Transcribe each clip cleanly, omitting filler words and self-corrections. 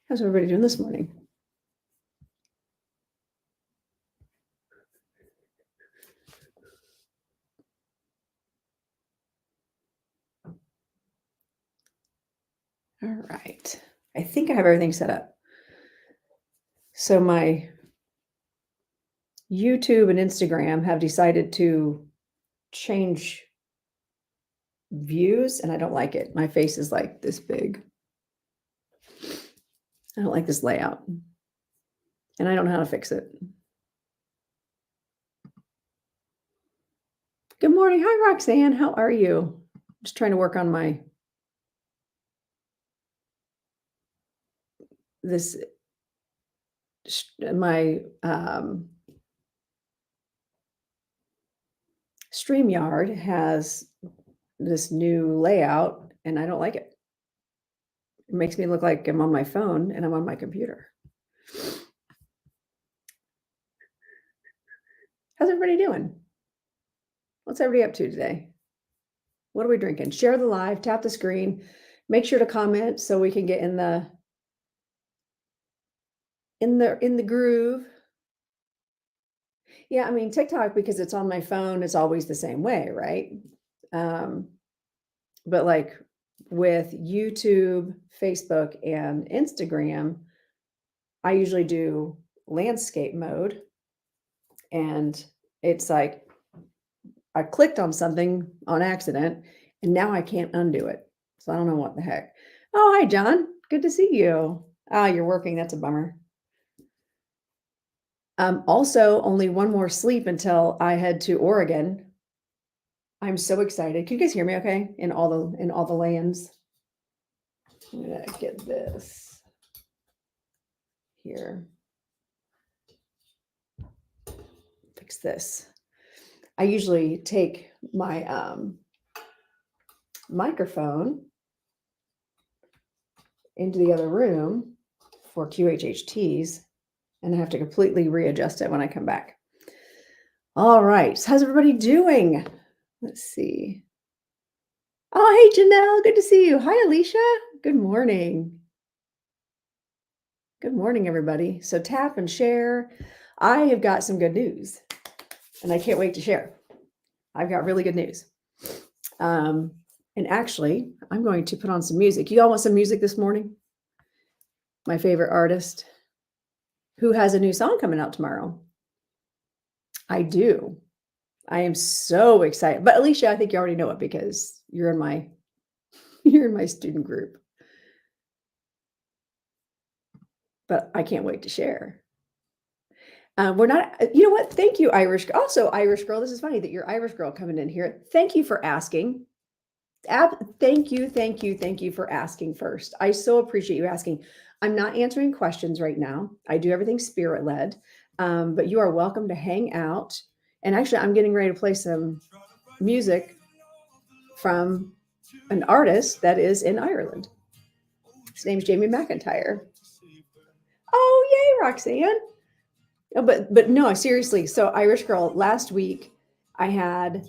How's everybody doing this morning? All right. I think I have everything set up. So my YouTube and Instagram have decided to change views, and I don't like it. My face is like this big. I don't like this layout, and I don't know how to fix it. Good morning. Hi, Roxanne. How are you? Just trying to work on my StreamYard has this new layout, and I don't like it. It makes me look like I'm on my phone and I'm on my computer. How's everybody doing? What's everybody up to today? What are we drinking? Share the live, tap the screen, make sure to comment so we can get in the groove. Yeah, I mean, TikTok, because it's on my phone, it's always the same way, right? But like with YouTube, Facebook, and Instagram, I usually do landscape mode, and it's like I clicked on something on accident and now I can't undo it. So I don't know what the heck. Oh, hi, John. Good to see you. Ah, you're working. That's a bummer. Also, only one more sleep until I head to Oregon. I'm so excited. Can you guys hear me okay? In all the lands. I'm gonna get this here. Fix this. I usually take my microphone into the other room for QHHTs, and I have to completely readjust it when I come back. All right. So how's everybody doing? Let's see. Oh, hey, Janelle. Good to see you. Hi, Alicia. Good morning. Good morning, everybody. So tap and share. I have got some good news, and I can't wait to share. I've got really good news. And actually, I'm going to put on some music. You all want some music this morning? My favorite artist, who has a new song coming out tomorrow. I do. I am so excited. But Alicia, I think you already know it because you're in my student group. But I can't wait to share. We're not, you know what? Thank you, Irish. Also, Irish girl, this is funny that you're Irish girl coming in here. Thank you for asking. Thank you for asking first. I so appreciate you asking. I'm not answering questions right now. I do everything spirit led, but you are welcome to hang out. And actually, I'm getting ready to play some music from an artist that is in Ireland. His name's Jamie McIntyre. Oh, yay, Roxanne. Oh, but no, seriously. So Irish girl, last week I had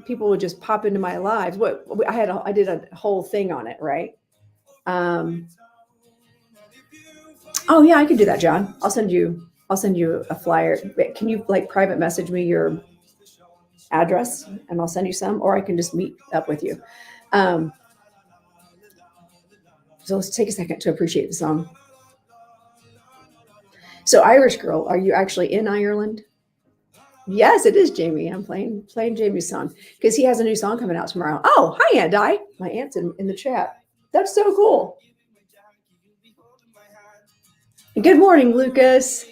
people would just pop into my lives. I did a whole thing on it, right? Oh yeah, I could do that, John. I'll send you a flyer. Can you like private message me your address and I'll send you some, or I can just meet up with you. So let's take a second to appreciate the song. So Irish girl, are you actually in Ireland? Yes, it is Jamie. I'm playing Jamie's song because he has a new song coming out tomorrow. Oh, hi, Aunt Di. My aunt's in the chat. That's so cool. Good morning, Lucas.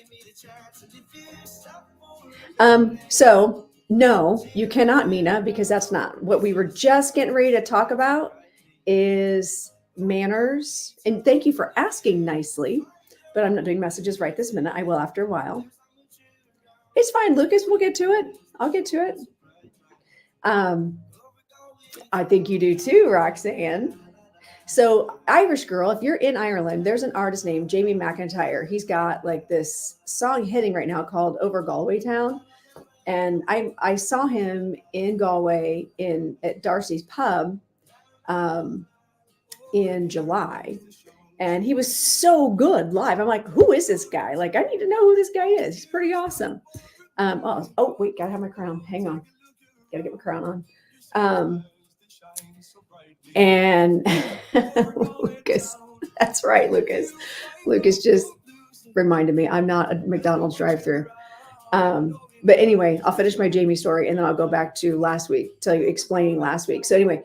So no, you cannot, Mina, because that's not what we were just getting ready to talk about is manners. And thank you for asking nicely, but I'm not doing messages right this minute. I will after a while. It's fine, Lucas. We'll get to it. I'll get to it. I think you do too, Roxanne. So Irish girl, if you're in Ireland, there's an artist named Jamie McIntyre. He's got like this song hitting right now called Over Galway Town. And I saw him in Galway at Darcy's Pub in July. And he was so good live. I'm like, who is this guy? Like, I need to know who this guy is. He's pretty awesome. Wait, gotta have my crown. Hang on. Gotta get my crown on. And Lucas, that's right, Lucas. Lucas just reminded me I'm not a McDonald's drive-through. But anyway, I'll finish my Jamie story and then I'll go back to last week, tell you explaining last week. So anyway,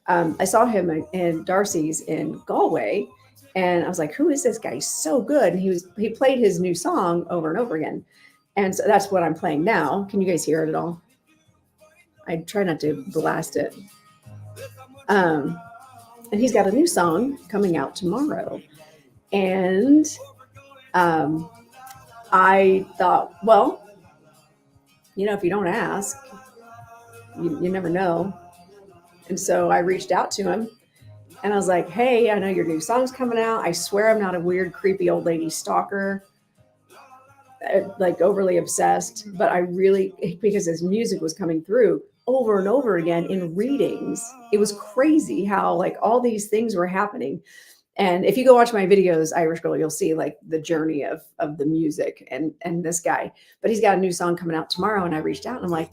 I saw him in Darcy's in Galway, and I was like, "Who is this guy? He's so good!" And he played his new song over and over again, and so that's what I'm playing now. Can you guys hear it at all? I try not to blast it. And he's got a new song coming out tomorrow, and I thought, well, if you don't ask, you never know. And so I reached out to him and I was like, hey, I know your new song's coming out. I swear I'm not a weird, creepy old lady stalker, like overly obsessed, but I really, because his music was coming through over and over again in readings. It was crazy how like all these things were happening. And if you go watch my videos, Irish Girl, you'll see like the journey of the music and this guy. But he's got a new song coming out tomorrow. And I reached out and I'm like,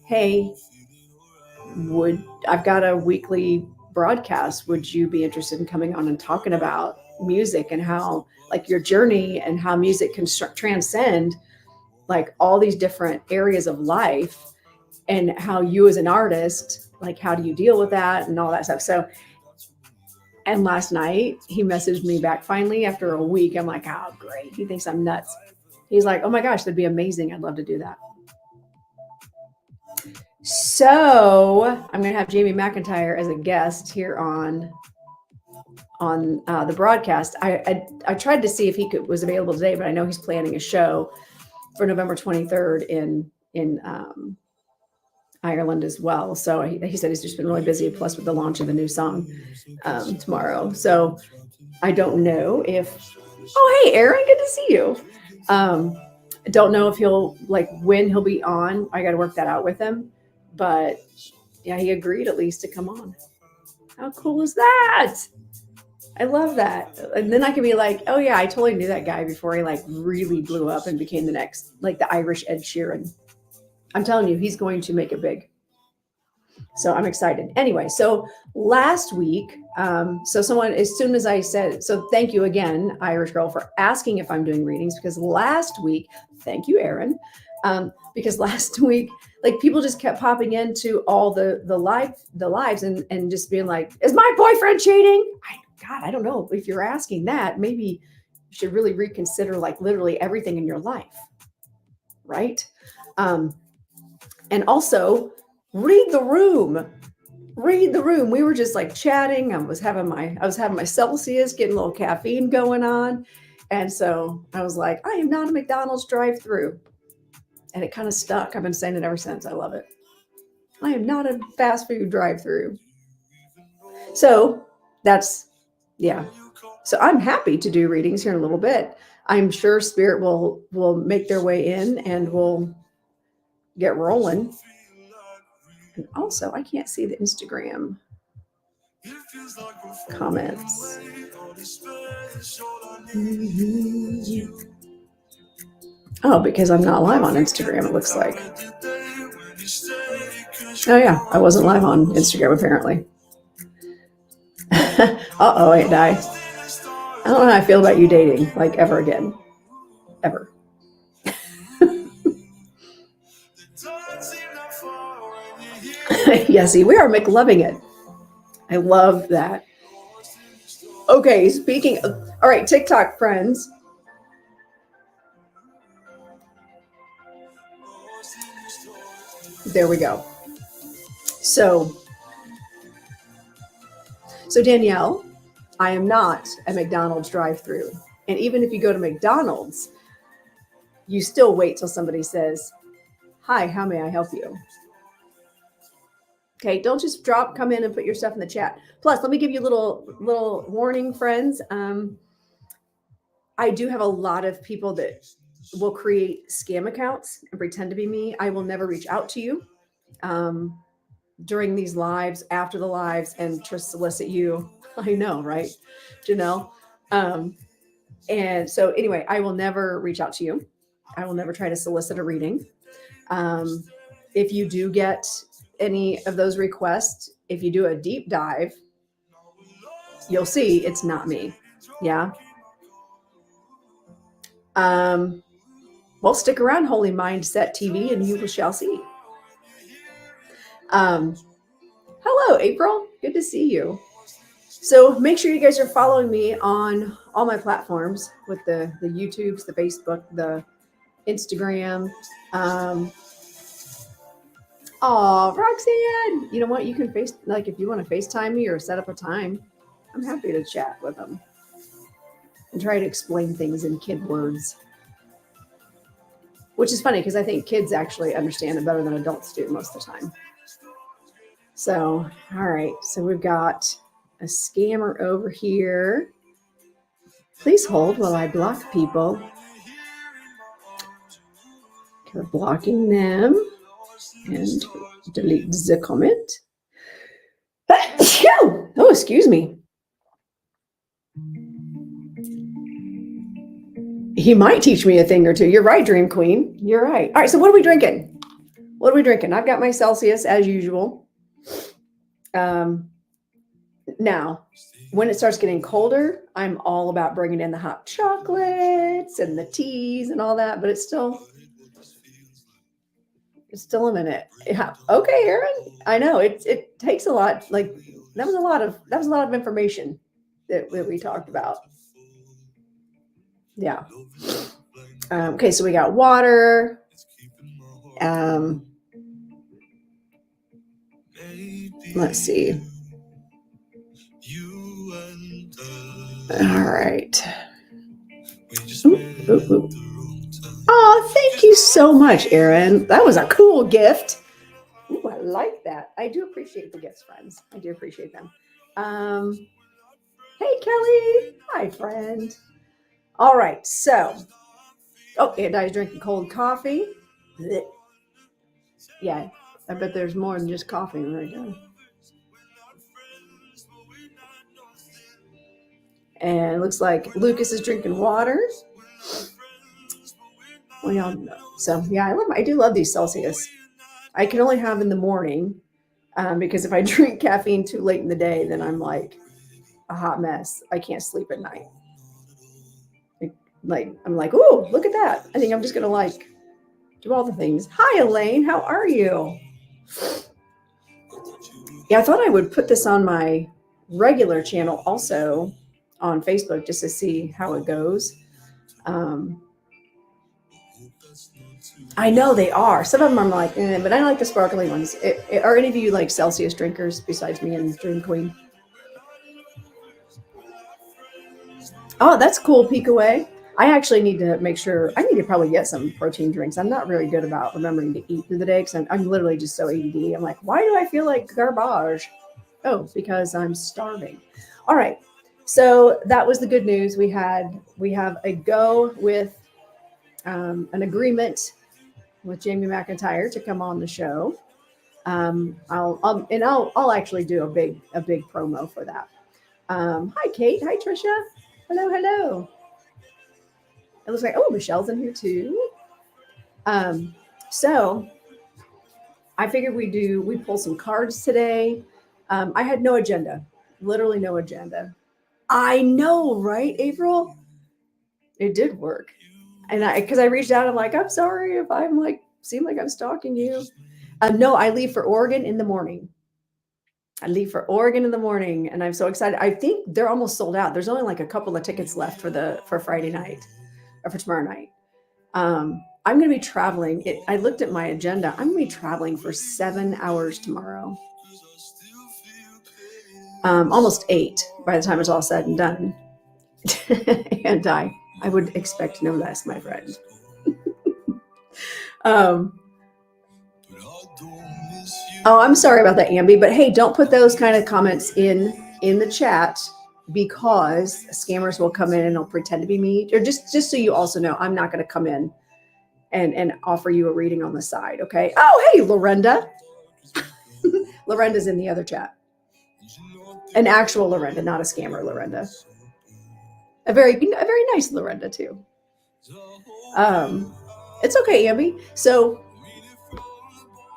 hey, I've got a weekly broadcast. Would you be interested in coming on and talking about music and how like your journey and how music can transcend like all these different areas of life and how you as an artist, like how do you deal with that and all that stuff. So, and last night he messaged me back finally after a week. I'm like, oh, great. He thinks I'm nuts. He's like, oh my gosh, that'd be amazing. I'd love to do that. So I'm going to have Jamie McIntyre as a guest here on the broadcast. I tried to see if he was available today, but I know he's planning a show for November 23rd in Ireland as well. So he said he's just been really busy, plus with the launch of the new song tomorrow. So I don't know if. Oh, hey, Aaron, good to see you. I don't know if he'll like when he'll be on. I got to work that out with him. But yeah, he agreed at least to come on. How cool is that? I love that. And then I can be like, oh yeah, I totally knew that guy before he like really blew up and became the next, like the Irish Ed Sheeran. I'm telling you, he's going to make it big. So I'm excited. Anyway, so last week, so someone, as soon as I said, so thank you again, Irish Girl, for asking if I'm doing readings, because last week, thank you, Aaron, because last week, like people just kept popping into all the lives and just being like, is my boyfriend cheating? God, I don't know. If you're asking that, maybe you should really reconsider like literally everything in your life, right? And also read the room. Read the room. We were just like chatting. I was having my Celsius, getting a little caffeine going on. And so I was like, I am not a McDonald's drive-through. And it kind of stuck. I've been saying it ever since. I love it. I am not a fast food drive-through. So that's, yeah. So I'm happy to do readings here in a little bit. I'm sure Spirit will make their way in and we'll get rolling. And also, I can't see the Instagram comments. Oh, because I'm not live on Instagram, it looks like. Oh yeah, I wasn't live on Instagram apparently. Uh-oh, ain't I? I don't know how I feel about you dating, like ever again. Ever. Yeah, see, we are McLoving it. I love that. Okay, speaking of, all right, TikTok friends. There we go. So Danielle, I am not a McDonald's drive-through. And even if you go to McDonald's, you still wait till somebody says, hi, how may I help you? Okay, don't just come in and put your stuff in the chat. Plus, let me give you a little warning, friends. I do have a lot of people that will create scam accounts and pretend to be me. I will never reach out to you. during these lives, after the lives, and to solicit you. I know, right, Janelle? Um, and so, anyway, I will never reach out to you. I will never try to solicit a reading. Um, if you do get any of those requests, if you do a deep dive, you'll see it's not me. Yeah. Well, stick around, Holy Mindset TV, and you shall see. Hello, April. Good to see you. So make sure you guys are following me on all my platforms with the YouTubes, the Facebook, the Instagram. Roxanne, you know what? You can if you want to FaceTime me or set up a time, I'm happy to chat with them and try to explain things in kid words. Which is funny because I think kids actually understand it better than adults do most of the time. So, all right. So we've got a scammer over here. Please hold while I block people. Okay, blocking them and delete the comment. Oh, excuse me. He might teach me a thing or two. You're right, Dream Queen. You're right. All right. So what are we drinking? What are we drinking? I've got my Celsius as usual. Now, when it starts getting colder, I'm all about bringing in the hot chocolates and the teas and all that, but it's still a minute. Yeah. Okay, Aaron. I know it takes a lot. Like that was a lot of information that we talked about. Yeah. Okay, so we got water. Let's see. All right. Ooh. Oh, thank you so much, Aaron. That was a cool gift. Ooh, I like that. I do appreciate the gifts, friends. I do appreciate them. Hey, Kelly. Hi, friend. All right, so. Oh, and I was drinking cold coffee. Blech. Yeah, I bet there's more than just coffee right now. And it looks like Lucas is drinking water. Well, y'all know. So yeah, I do love these Celsius. I can only have in the morning because if I drink caffeine too late in the day, then I'm like a hot mess. I can't sleep at night. I'm like, oh, look at that. I think I'm just gonna do all the things. Hi, Elaine. How are you? Yeah, I thought I would put this on my regular channel also on Facebook just to see how it goes. I know they are. Some of them I'm like, but I like the sparkling ones. Are any of you like Celsius drinkers besides me and Dream Queen? Oh, that's cool. Peek away. I actually need to make sure. I need to probably get some protein drinks. I'm not really good about remembering to eat through the day because I'm literally just so ADD. I'm like, why do I feel like garbage? Oh, because I'm starving. All right. So that was the good news. We have a go with an agreement with Jamie McIntyre to come on the show. I'll actually do a big promo for that. Hi, Kate. Hi, Trisha. Hello. It looks like, Michelle's in here too. So I figured we pull some cards today. I had no agenda, literally no agenda. I know, right, April? It did work. And because I reached out, I'm like, I'm sorry if I'm seem like I'm stalking you. No, I leave for Oregon in the morning. And I'm so excited. I think they're almost sold out. There's only a couple of tickets left for Friday night or for tomorrow night. I'm going to be traveling. I looked at my agenda. I'm going to be traveling for 7 hours tomorrow. Almost 8 by the time it's all said and done. And I would expect no less, my friend. I'm sorry about that, Ambi, but hey, don't put those kind of comments in the chat because scammers will come in and they'll pretend to be me. Or just so you also know, I'm not going to come in and offer you a reading on the side, okay? Oh, hey, Lorenda. Lorenda's in the other chat. An actual Lorenda, not a scammer Lorenda. A very nice Lorenda too. It's okay, Amby. So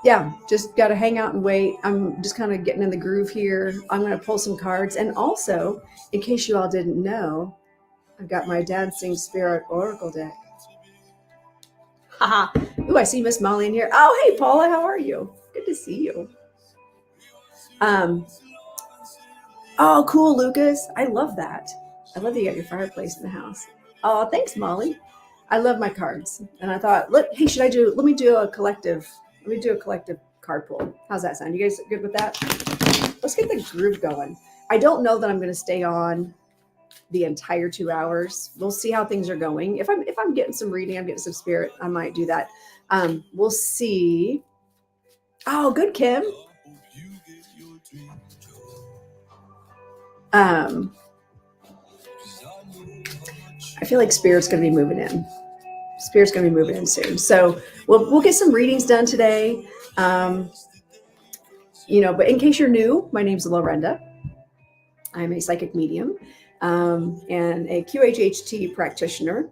yeah, just got to hang out and wait. I'm just kind of getting in the groove here. I'm going to pull some cards. And also, in case you all didn't know, I've got my Dancing Spirit Oracle deck. Haha. Ooh, I see Miss Molly in here. Oh, hey, Paula, how are you? Good to see you. Oh, cool, Lucas. I love that. I love that you got your fireplace in the house. Oh, thanks, Molly. I love my cards. And I thought, let me do a collective card pull. How's that sound? You guys good with that? Let's get the groove going. I don't know that I'm going to stay on the entire 2 hours. We'll see how things are going. If I'm getting some reading, I'm getting some spirit, I might do that. We'll see. Oh, good, Kim. I feel like Spirit's going to be moving in. Spirit's going to be moving in soon. So we'll get some readings done today. But in case you're new, my name's Lorenda. I'm a psychic medium and a QHHT practitioner.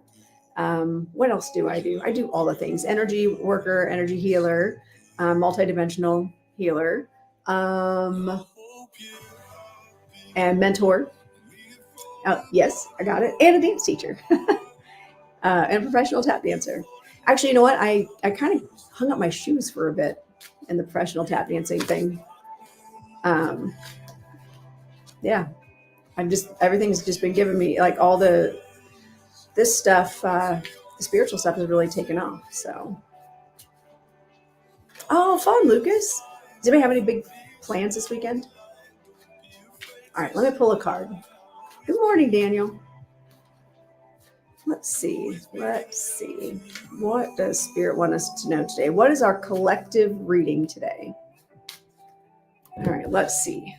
What else do? I do all the things: energy worker, energy healer, multidimensional healer, and mentor. Yes, I got it. And a dance teacher. And a professional tap dancer. Actually, you know what? I kind of hung up my shoes for a bit in the professional tap dancing thing. Yeah, everything's just been giving me like all this stuff. The spiritual stuff has really taken off. So, oh, fun, Lucas. Does anybody have any big plans this weekend? All right, let me pull a card. Good morning, Daniel. Let's see. What does Spirit want us to know today? What is our collective reading today? All right, let's see.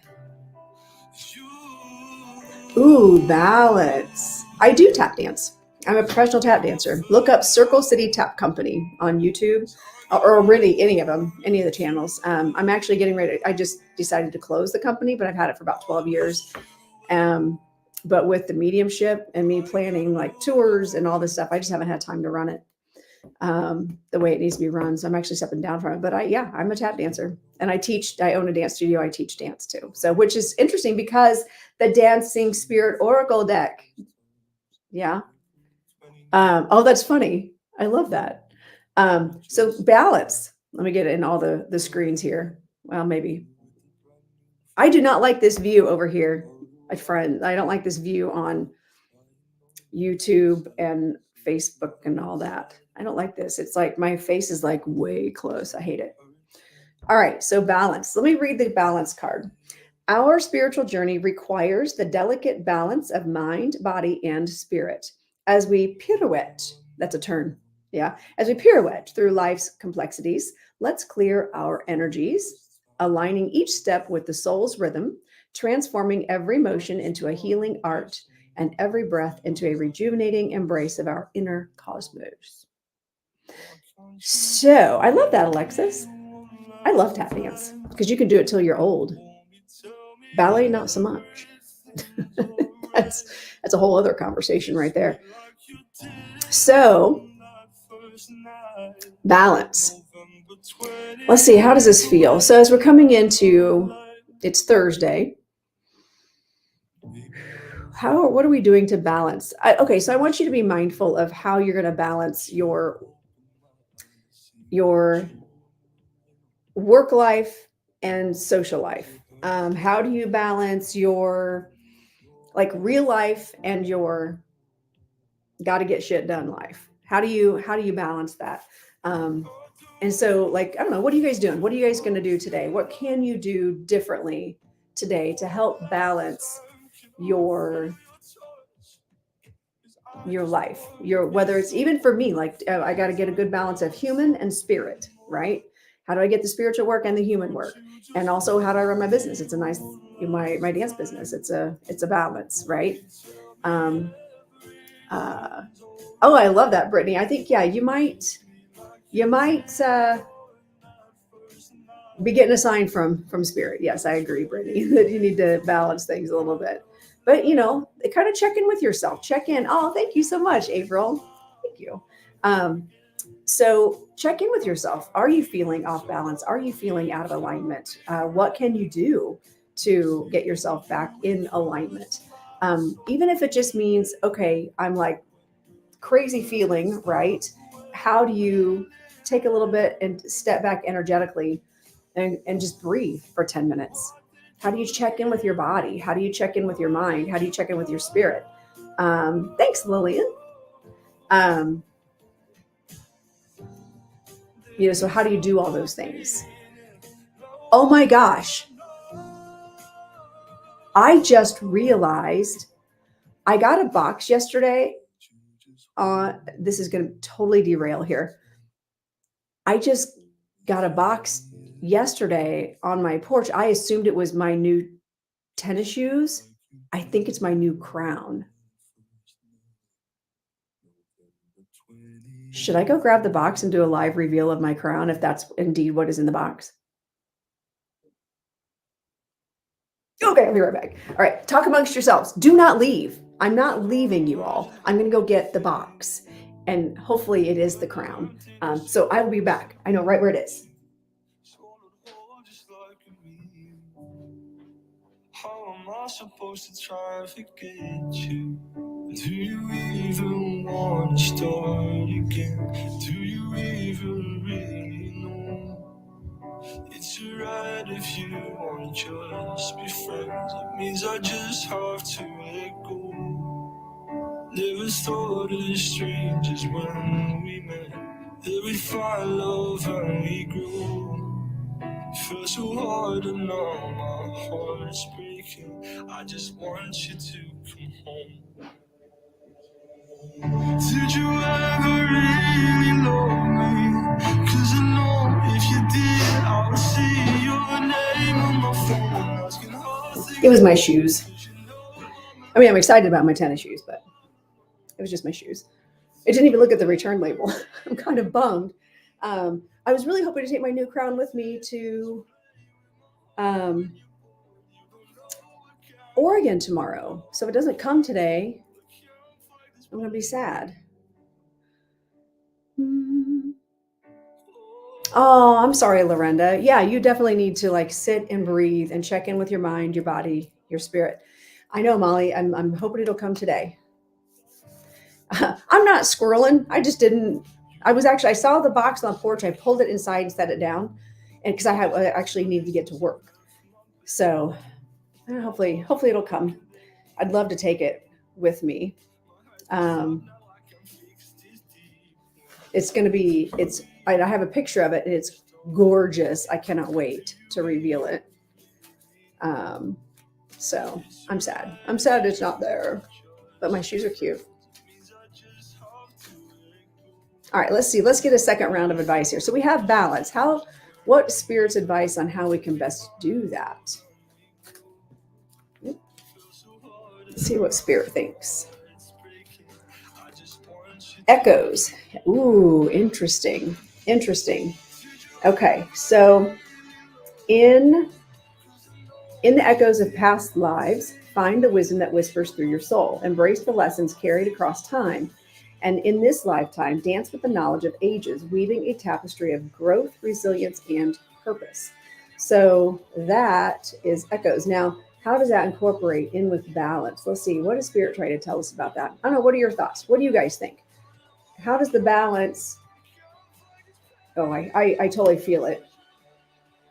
Ooh, balance. I do tap dance. I'm a professional tap dancer. Look up Circle City Tap Company on YouTube, or really any of them, any of the channels. I'm actually getting ready. I just decided to close the company, but I've had it for about 12 years. But with the mediumship and me planning like tours and all this stuff, I just haven't had time to run it the way it needs to be run. So I'm actually stepping down from it. But I'm a tap dancer, and I own a dance studio. I teach dance too. So, which is interesting because the Dancing Spirit Oracle deck. Yeah. Oh, that's funny. I love that. So balance. Let me get it in all the screens here. Well, maybe. I do not like this view over here, my friend. I don't like this view on YouTube and Facebook and all that. I don't like this. It's like my face is like way close. I hate it. All right, so balance. Let me read the balance card. Our spiritual journey requires the delicate balance of mind, body, and spirit. As we pirouette, that's a turn. Yeah. As we pirouette through life's complexities, let's clear our energies, aligning each step with the soul's rhythm, transforming every motion into a healing art and every breath into a rejuvenating embrace of our inner cosmos. So I love that, Alexis. I love tap dance because you can do it till you're old. Ballet, not so much. That's a whole other conversation right there. So, balance. Let's see, how does this feel? So as we're coming into, it's Thursday. What are we doing to balance? Okay, so I want you to be mindful of how you're going to balance your work life and social life. How do you balance your like real life and your got to get shit done life? How do you balance that? And so, like, I don't know, what are you guys doing? What are you guys going to do today? What can you do differently today to help balance your life, whether it's even for me, like I got to get a good balance of human and spirit, right? How do I get the spiritual work and the human work? And also, how do I run my business? It's a nice, my dance business. It's a balance, right? Oh, I love that, Brittany. I think, yeah, you might Be getting a sign from spirit. Yes, I agree, Brittany, that you need to balance things a little bit. But kind of check in with yourself. Check in. Oh, thank you so much, April. Thank you. Um, so check in with yourself. Are you feeling off balance? Are you feeling out of alignment? What can you do to get yourself back in alignment? Even if it just means, okay, I'm like crazy feeling, right? How do you take a little bit and step back energetically and just breathe for 10 minutes? How do you check in with your body? How do you check in with your mind? How do you check in with your spirit? Thanks, Lillian. Um, so how do you do all those things? Oh my gosh. I just realized I got a box yesterday. This is going to totally derail here. I just got a box yesterday on my porch. I assumed it was my new tennis shoes. I think it's my new crown. Should I go grab the box and do a live reveal of my crown if that's indeed what is in the box? Okay, I'll be right back. All right, talk amongst yourselves. Do not leave. I'm not leaving you all. I'm going to go get the box, and hopefully it is the crown. So I will be back. I know right where it is. How am I supposed to try and forget you? Do you even want to start again? Do you even really know? It's alright if you want to just be friends. It means I just have to let go. Never thought of strangers when we met. That we'd find love and we grow. Feel so hard and now my heart's breaking. I just want you to come home. Did you ever really love me? Cause I know if you did, I would see your name on my phone. Asking how things. It was my shoes. I mean, I'm excited about my tennis shoes, but it was just my shoes. It didn't even look at the return label. I'm kind of bummed. I was really hoping to take my new crown with me to Oregon tomorrow. So if it doesn't come today, I'm going to be sad. Oh, I'm sorry, Lorenda. Yeah, you definitely need to like sit and breathe and check in with your mind, your body, your spirit. I know, Molly. I'm hoping it'll come today. I'm not squirreling. I just didn't. I saw the box on the porch. I pulled it inside and set it down, and because I actually needed to get to work. So hopefully it'll come. I'd love to take it with me. It's going to be. I have a picture of it, and it's gorgeous. I cannot wait to reveal it. So I'm sad. I'm sad it's not there, but my shoes are cute. All right, let's see. Let's get a second round of advice here. So we have balance. What Spirit's advice on how we can best do that? Let's see what Spirit thinks. Echoes. Ooh, interesting. Okay, so in the echoes of past lives, find the wisdom that whispers through your soul. Embrace the lessons carried across time. And in this lifetime, dance with the knowledge of ages, weaving a tapestry of growth, resilience, and purpose. So that is echoes. Now, how does that incorporate in with balance? Let's see. What does Spirit try to tell us about that? I don't know. What are your thoughts? What do you guys think? How does the balance? Oh, I totally feel it.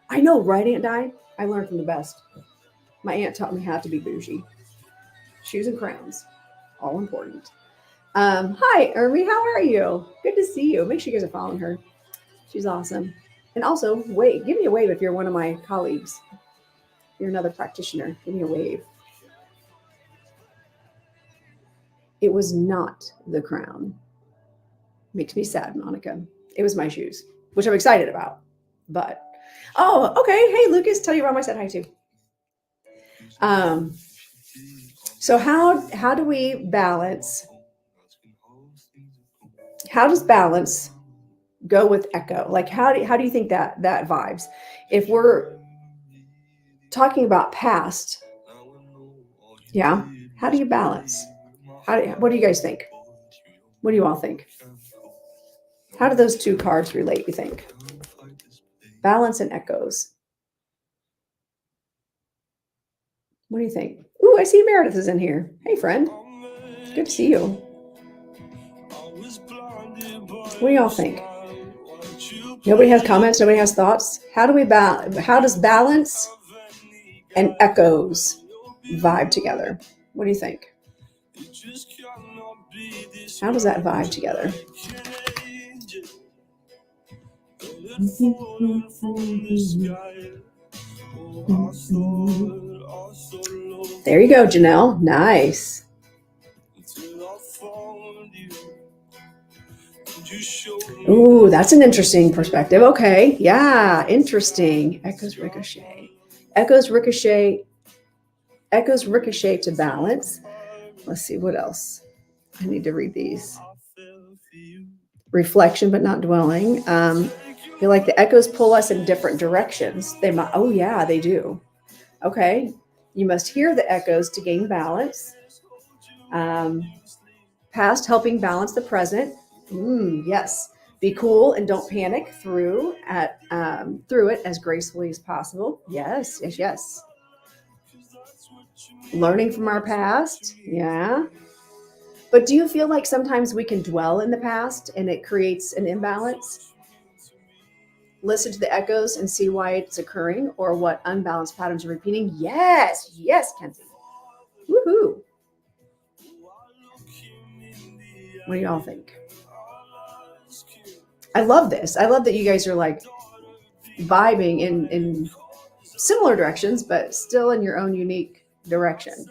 I know, right, Aunt Di? I learned from the best. My aunt taught me how to be bougie. Shoes and crowns, all important. Hi, Ermi, how are you? Good to see you. Make sure you guys are following her. She's awesome. And also, give me a wave if you're one of my colleagues. If you're another practitioner, give me a wave. It was not the crown. Makes me sad, Monica. It was my shoes, which I'm excited about. But, oh, okay. Hey, Lucas, tell your mom I said hi too. So how do we balance? How does balance go with echo? Like, how do you think that vibes? If we're talking about past, yeah, how do you balance? What do you guys think? What do you all think? How do those two cards relate, you think? Balance and echoes. What do you think? Ooh, I see Meredith is in here. Hey, friend. Good to see you. What do y'all think? Nobody has comments. Nobody has thoughts. How does balance and echoes vibe together? What do you think? How does that vibe together? There you go, Janelle. Nice. Ooh, that's an interesting perspective. Okay. Yeah, interesting. Echoes ricochet. Echoes ricochet to balance. Let's see, what else? I need to read these. Reflection, but not dwelling. I feel like the echoes pull us in different directions. They might. Oh, yeah, they do. Okay. You must hear the echoes to gain balance. Past helping balance the present. Yes. Be cool and don't panic through it as gracefully as possible. Yes. Learning from our past. Yeah. But do you feel like sometimes we can dwell in the past and it creates an imbalance? Listen to the echoes and see why it's occurring or what unbalanced patterns are repeating. Yes, Kenzie. Woohoo. What do y'all think? I love this. I love that you guys are like vibing in similar directions, but still in your own unique direction,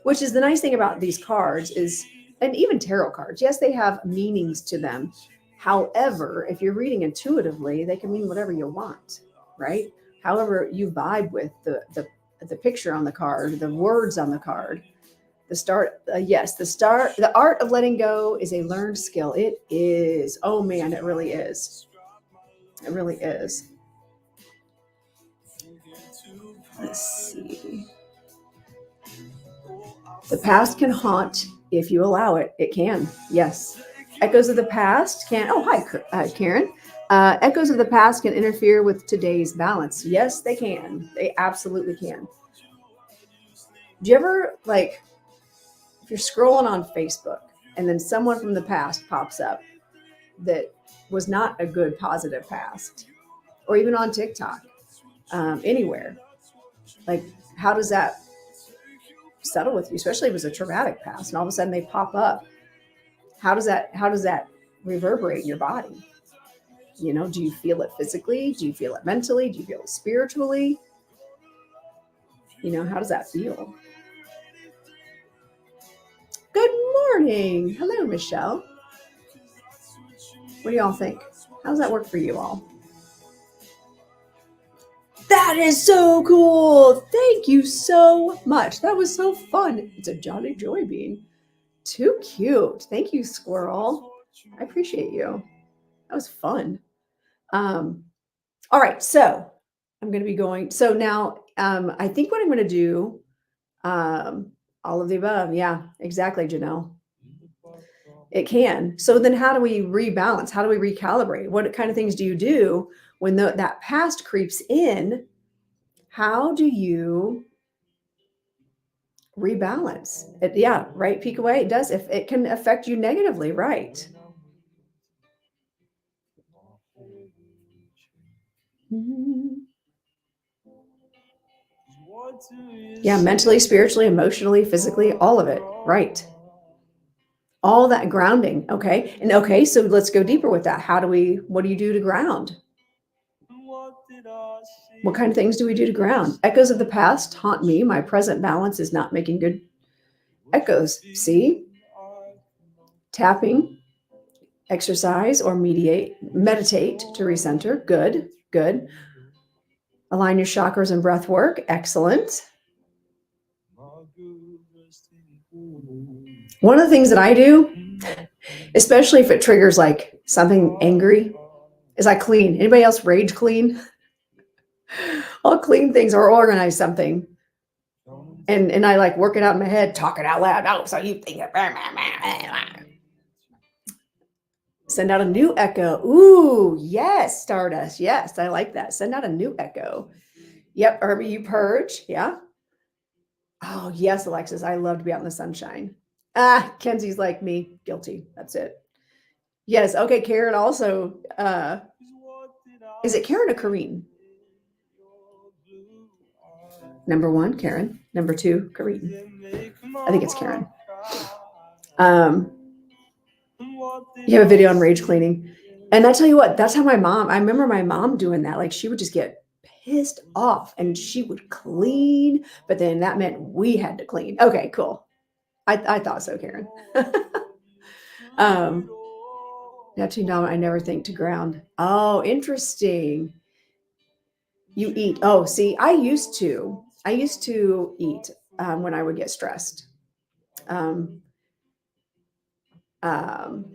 which is the nice thing about these cards is, and even tarot cards, yes, they have meanings to them. However, if you're reading intuitively, they can mean whatever you want, right? However you vibe with the picture on the card, the words on the card. The art of letting go is a learned skill. It is. Oh man, it really is. It really is. Let's see. The past can haunt if you allow it. It can. Yes. Echoes of the past can. Oh, hi, Karen. Echoes of the past can interfere with today's balance. Yes, they can. They absolutely can. Do you ever, like, if you're scrolling on Facebook and then someone from the past pops up that was not a good positive past, or even on TikTok, anywhere, like, how does that settle with you, especially if it was a traumatic past and all of a sudden they pop up? How does that reverberate in your body? Do you feel it physically? Do you feel it mentally? Do you feel it spiritually? How does that feel? Good morning. Hello, Michelle. What do y'all think? How does that work for you all? That is so cool. Thank you so much. That was so fun. It's a Jolly Joy bean. Too cute. Thank you, Squirrel. I appreciate you. That was fun. All right. So I'm going to be going. So now I think what I'm going to do, all of the above. Yeah, exactly, Janelle. It can. So then how do we rebalance? How do we recalibrate? What kind of things do you do when that past creeps in? How do you rebalance it? Yeah, right. Peek away. It does. If it can affect you negatively, right? Yeah, mentally, spiritually, emotionally, physically, all of it. Right. All that grounding. Okay. And okay, so let's go deeper with that. What do you do to ground? What kind of things do we do to ground? Echoes of the past haunt me. My present balance is not making good echoes. See? Tapping, exercise, or meditate to recenter. Good. Align your chakras and breath work. Excellent. One of the things that I do, especially if it triggers like Something angry? Is I clean? Anybody else rage clean? I'll clean things or organize something. And I like work it out in my head, talk it out loud. Oh, so you think it. Send out a new echo. Ooh, yes, Stardust. Yes, I like that. Send out a new echo. Yep, Herbie, you purge. Yeah. Oh, yes, Alexis. I love to be out in the sunshine. Ah, Kenzie's like me. Guilty. That's it. Yes. Okay, Karen also. Is it Karen or Kareen? Number one, Karen. Number two, Kareen. I think it's Karen. You have a video on rage cleaning. And I tell you what, that's how I remember my mom doing that. Like she would just get pissed off and she would clean, but then that meant we had to clean. Okay, cool. I thought so, Karen. Neptune dominant, I never think to ground. Oh, interesting. You eat. Oh, see, I used to eat when I would get stressed. Um, um,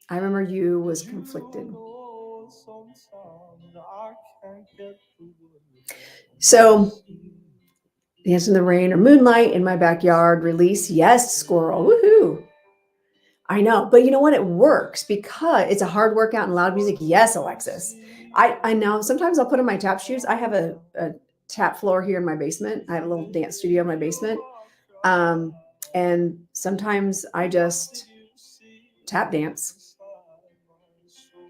I remember you was conflicted. So, Dance in the Rain or Moonlight in my backyard, Release. Yes, squirrel. Woohoo. I know. But you know what? It works because it's a hard workout and loud music. Yes, Alexis. I know. Sometimes I'll put on my tap shoes. I have a tap floor here in my basement. I have a little dance studio in my basement. And sometimes I just tap dance,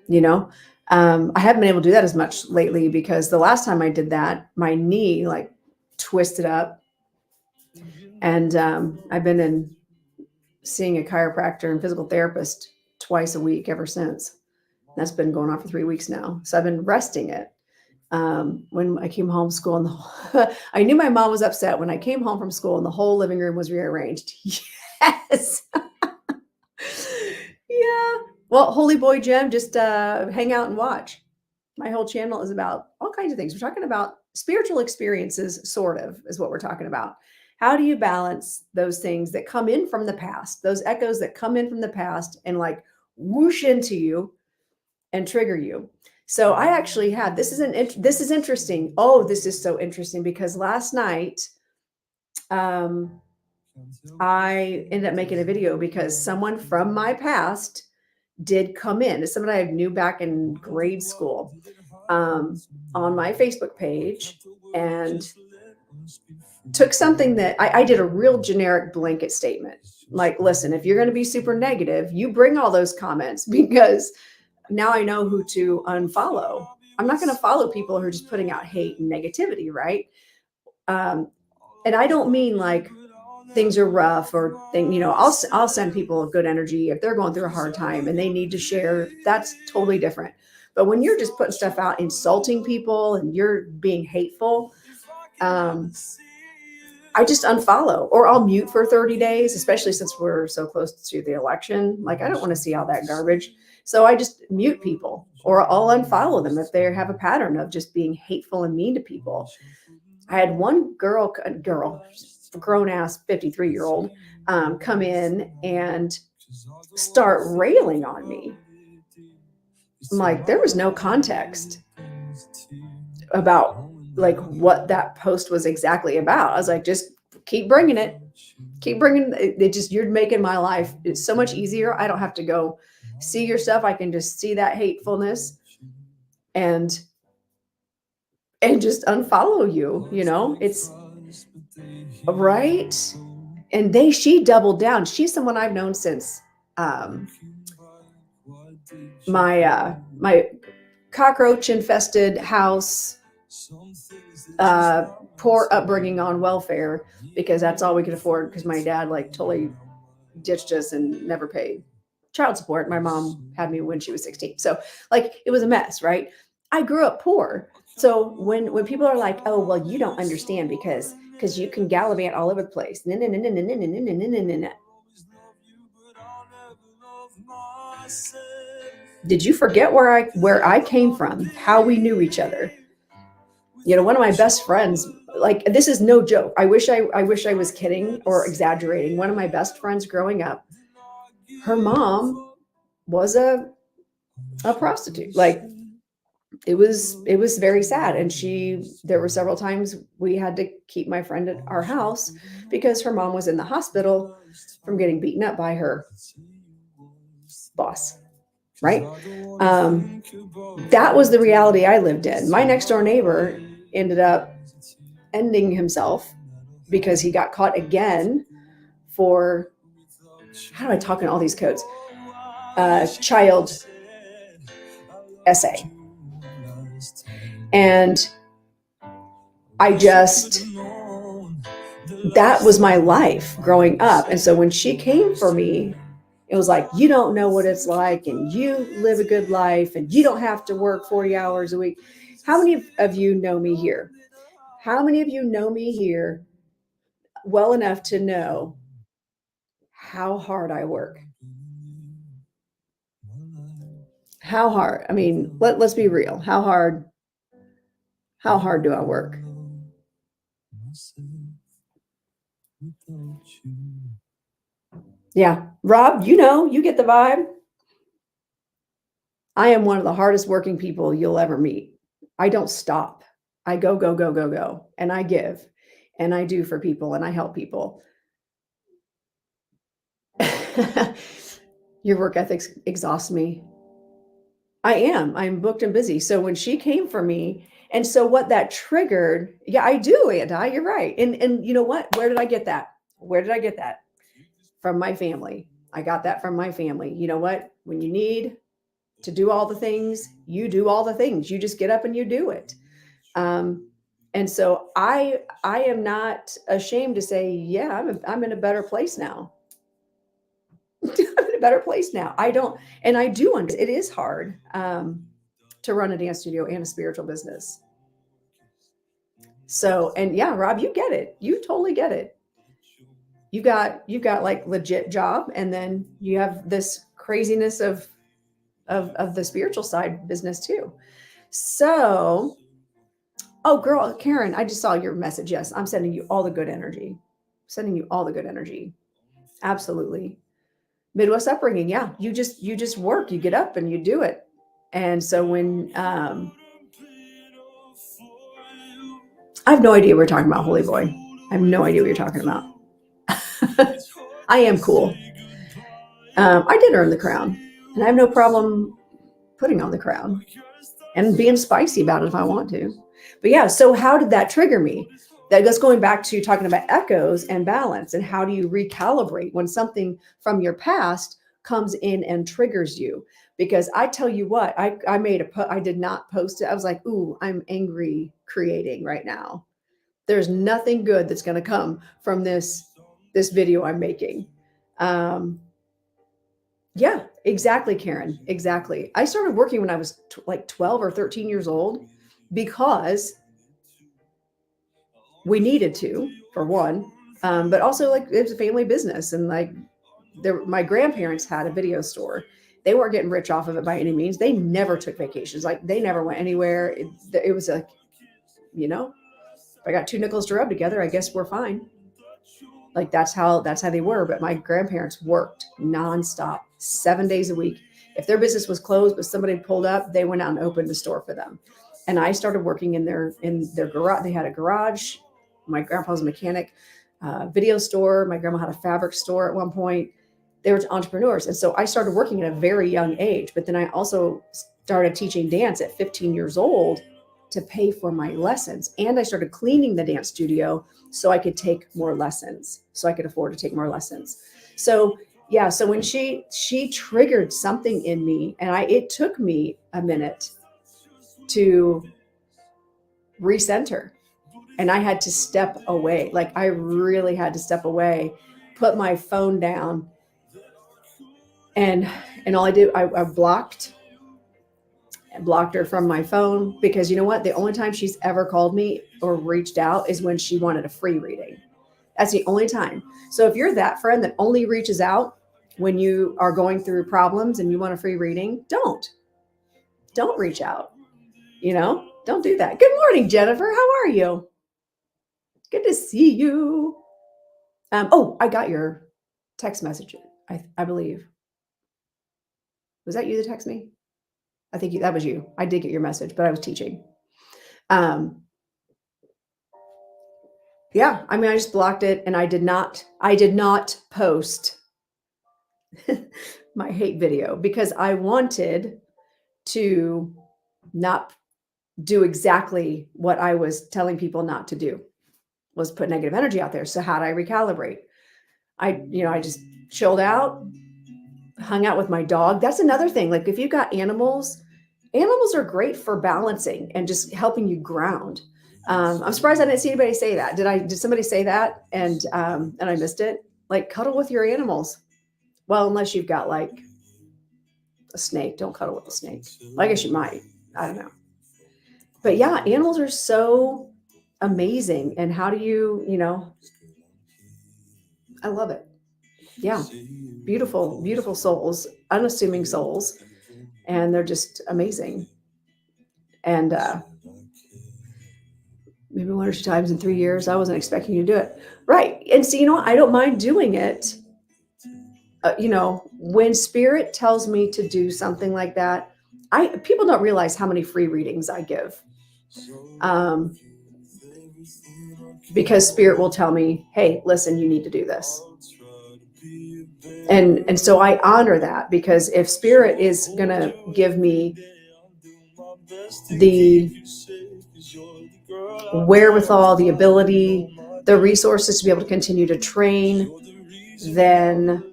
you know. I haven't been able to do that as much lately because the last time I did that, my knee like twisted up. And I've been seeing a chiropractor and physical therapist twice a week ever since. That's been going on for 3 weeks now. So I've been resting it. When I came home from school and I knew my mom was upset when I came home from school and the whole living room was rearranged. Yes. Yeah. Well, Holy Boy Gem, just hang out and watch. My whole channel is about all kinds of things. We're talking about spiritual experiences, sort of, is what we're talking about. How do you balance those things that come in from the past, those echoes that come in from the past and like whoosh into you and trigger you? So I actually had, this is interesting. Oh, this is so interesting because last night, I ended up making a video because someone from my past did come in. It's someone I knew back in grade school on my Facebook page and took something that I did a real generic blanket statement. Like, listen, if you're going to be super negative, you bring all those comments because now I know who to unfollow. I'm not going to follow people who are just putting out hate and negativity, right? And I don't mean like things are rough or I'll send people good energy if they're going through a hard time and they need to share. That's totally different. But when you're just putting stuff out, insulting people and you're being hateful, I just unfollow or I'll mute for 30 days, especially since we're so close to the election. Like, I don't want to see all that garbage. So I just mute people or I'll unfollow them if they have a pattern of just being hateful and mean to people. I had one girl, grown ass 53-year-old, come in and start railing on me. I'm like, there was no context about like what that post was exactly about. I was like, just keep bringing it. Keep bringing it. Just, you're making my life it's so much easier. I don't have to go see your stuff. I can just see that hatefulness and just unfollow you. It's right. And she doubled down. She's someone I've known since my cockroach infested house, poor upbringing on welfare, because that's all we could afford because my dad like totally ditched us and never paid child support. My mom had me when she was 16. So like it was a mess, right? I grew up poor. So when people are like, oh, well, you don't understand because you can gallivant all over the place. Did you forget where I came from, how we knew each other? One of my best friends, like, this is no joke. I wish I was kidding or exaggerating. One of my best friends growing up, her mom was a prostitute. Like it was very sad. And there were several times we had to keep my friend at our house because her mom was in the hospital from getting beaten up by her boss, right? Um, that was the reality I lived in. My next door neighbor ended up ending himself because he got caught again for, how do I talk in all these codes? Child essay. And I just, that was my life growing up. And so when she came for me, it was like, you don't know what it's like, and you live a good life, and you don't have to work 40 hours a week. How many of you know me here? How many of you know me here well enough to know how hard I work? How hard? I mean, let's be real. How hard do I work? Yeah. Rob, you get the vibe. I am one of the hardest working people you'll ever meet. I don't stop. I go, go, go, go, go. And I give and I do for people and I help people. Your work ethics exhaust me. I am. I'm booked and busy. So when she came for me, and so what that triggered, yeah, I do, Anti, you're right. And you know what? Where did I get that? Where did I get that? From my family. I got that from my family. You know what? When you need to do all the things, you do all the things. You just get up and you do it. Um, and so I am not ashamed to say, yeah, I'm in a better place now. I'm in a better place now. I don't, and I do understand it is hard to run a dance studio and a spiritual business. So, and yeah, Rob, you get it. You totally get it. You've got like legit job, and then you have this craziness of the spiritual side business too. So, oh girl, Karen, I just saw your message. Yes, I'm sending you all the good energy. Sending you all the good energy. Absolutely. Midwest upbringing, yeah. You just work, you get up and you do it. And so when I have no idea what we're talking about, Holy Boy. I have no idea what you're talking about. I am cool. I did earn the crown, and I have no problem putting on the crown and being spicy about it if I want to. But yeah, so how did that trigger me? That's going back to talking about echoes and balance, and how do you recalibrate when something from your past comes in and triggers you? Because I tell you what, I made I did not post it. I was like, ooh, I'm angry creating right now. There's nothing good that's going to come from this video I'm making. Um, yeah, exactly, Karen. Exactly. I started working when I was like 12 or 13 years old because we needed to, for one, but also like it was a family business, and like my grandparents had a video store. They weren't getting rich off of it by any means. They never took vacations. Like they never went anywhere. It was a, if I got two nickels to rub together, I guess we're fine. Like that's how they were. But my grandparents worked nonstop, 7 days a week. If their business was closed, but somebody pulled up, they went out and opened the store for them. And I started working in their garage. They had a garage. My grandpa was a mechanic, video store. My grandma had a fabric store at one point. They were entrepreneurs, and so I started working at a very young age. But then I also started teaching dance at 15 years old to pay for my lessons, and I started cleaning the dance studio so I could take more lessons, so I could afford to take more lessons. So yeah, so when she triggered something in me, and it took me a minute to recenter, and I had to step away. Like I really had to step away, put my phone down, and all I did, I blocked her from my phone, because you know what? The only time she's ever called me or reached out is when she wanted a free reading. That's the only time. So if you're that friend that only reaches out when you are going through problems and you want a free reading, don't reach out. Don't do that. Good morning, Jennifer. How are you? Good to see you. Oh, I got your text message. I believe. Was that you that texted me? I think that was you. I did get your message, but I was teaching. Um, yeah, I mean, I just blocked it, and I did not post my hate video because I wanted to not do exactly what I was telling people not to do, was put negative energy out there. So how do I recalibrate? I just chilled out, hung out with my dog. That's another thing. Like if you've got animals are great for balancing and just helping you ground. I'm surprised I didn't see anybody say that. Did somebody say that? And I missed it. Like cuddle with your animals. Well, unless you've got like a snake, don't cuddle with a snake. Well, I guess you might. I don't know. But yeah, animals are so amazing. And how do I love it. Yeah. Beautiful, beautiful souls, unassuming souls. And they're just amazing. And maybe 1 or 2 times in 3 years, I wasn't expecting you to do it. Right. And so, I don't mind doing it. When spirit tells me to do something like that, people don't realize how many free readings I give. Because spirit will tell me, hey, listen, you need to do this. And so I honor that, because if spirit is going to give me the wherewithal, the ability, the resources to be able to continue to train, then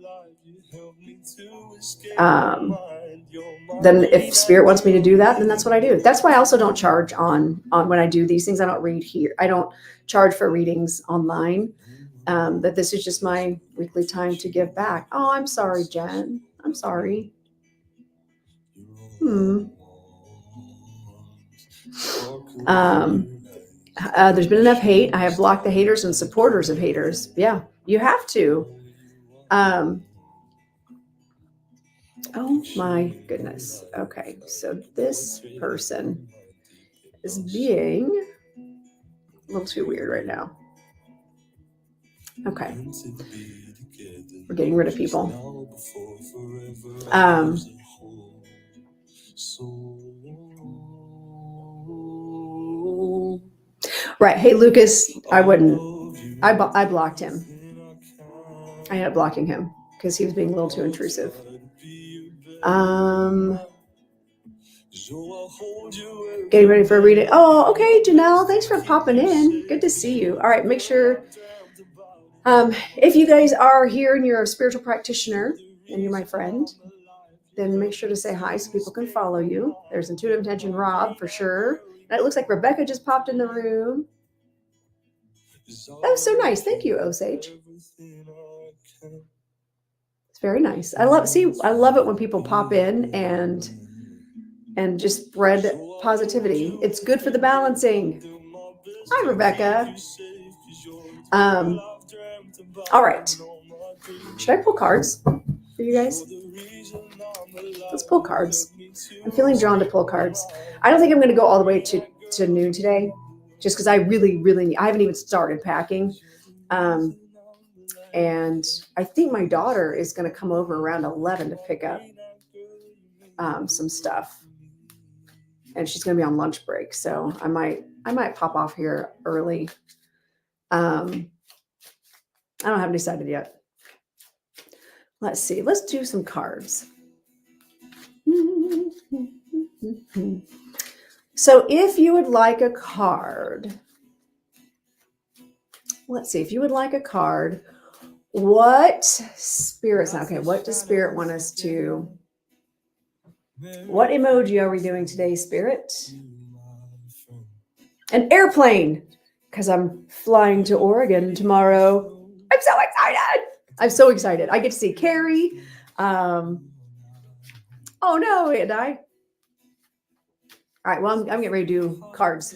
if spirit wants me to do that, then that's what I do. That's why I also don't charge on when I do these things. I don't read here. I don't charge for readings online. That this is just my weekly time to give back. Oh, I'm sorry, Jen. I'm sorry. There's been enough hate. I have blocked the haters and supporters of haters. Yeah, you have to. Oh my goodness. Okay, so this person is being a little too weird right now. Okay. We're getting rid of people. Right. Hey, Lucas, I wouldn't. I blocked him. I ended up blocking him because he was being a little too intrusive. Getting ready for a reading. Oh, okay, Janelle. Thanks for popping in. Good to see you. All right, make sure. If you guys are here and you're a spiritual practitioner and you're my friend, then make sure to say hi so people can follow you. There's Intuitive Intention Rob for sure. And it looks like Rebecca just popped in the room. That was so nice. Thank you, Osage. It's very nice. I love it when people pop in and just spread positivity. It's good for the balancing. Hi, Rebecca. All right. Should I pull cards for you guys? Let's pull cards. I'm feeling drawn to pull cards. I don't think I'm going to go all the way to noon today, just because I really, I haven't even started packing. And I think my daughter is going to come over around 11 to pick up some stuff. And she's going to be on lunch break. So I might pop off here early. I haven't decided yet. Let's see. Let's do some cards. So if you would like a card, let's see. If you would like a card, what does Spirit want us to? What emoji are we doing today, Spirit? An airplane, because I'm flying to Oregon tomorrow. I'm so excited. I get to see Carrie. Oh no, and I. All right, well, I'm getting ready to do cards.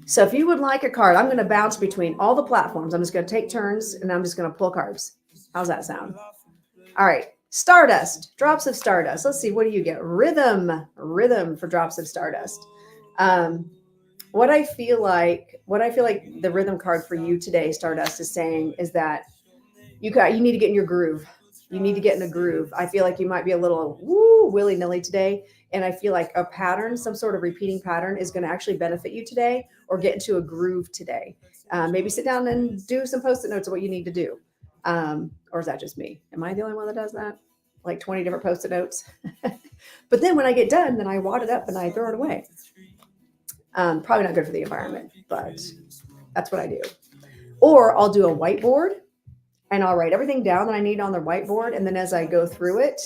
So if you would like a card, I'm going to bounce between all the platforms. I'm just going to take turns, and I'm just going to pull cards. How's that sound? All right. Stardust, drops of stardust. Let's see. What do you get? Rhythm for drops of stardust. What I feel like the rhythm card for you today, Stardust, is saying is that you need to get in your groove. You need to get in a groove. I feel like you might be a little woo willy-nilly today. And I feel like a pattern, some sort of repeating pattern is going to actually benefit you today, or get into a groove today. Maybe sit down and do some post-it notes of what you need to do. Or is that just me? Am I the only one that does that? Like 20 different post-it notes. But then when I get done, then I wad it up and I throw it away. Probably not good for the environment, but that's what I do. Or I'll do a whiteboard and I'll write everything down that I need on the whiteboard. And then as I go through it,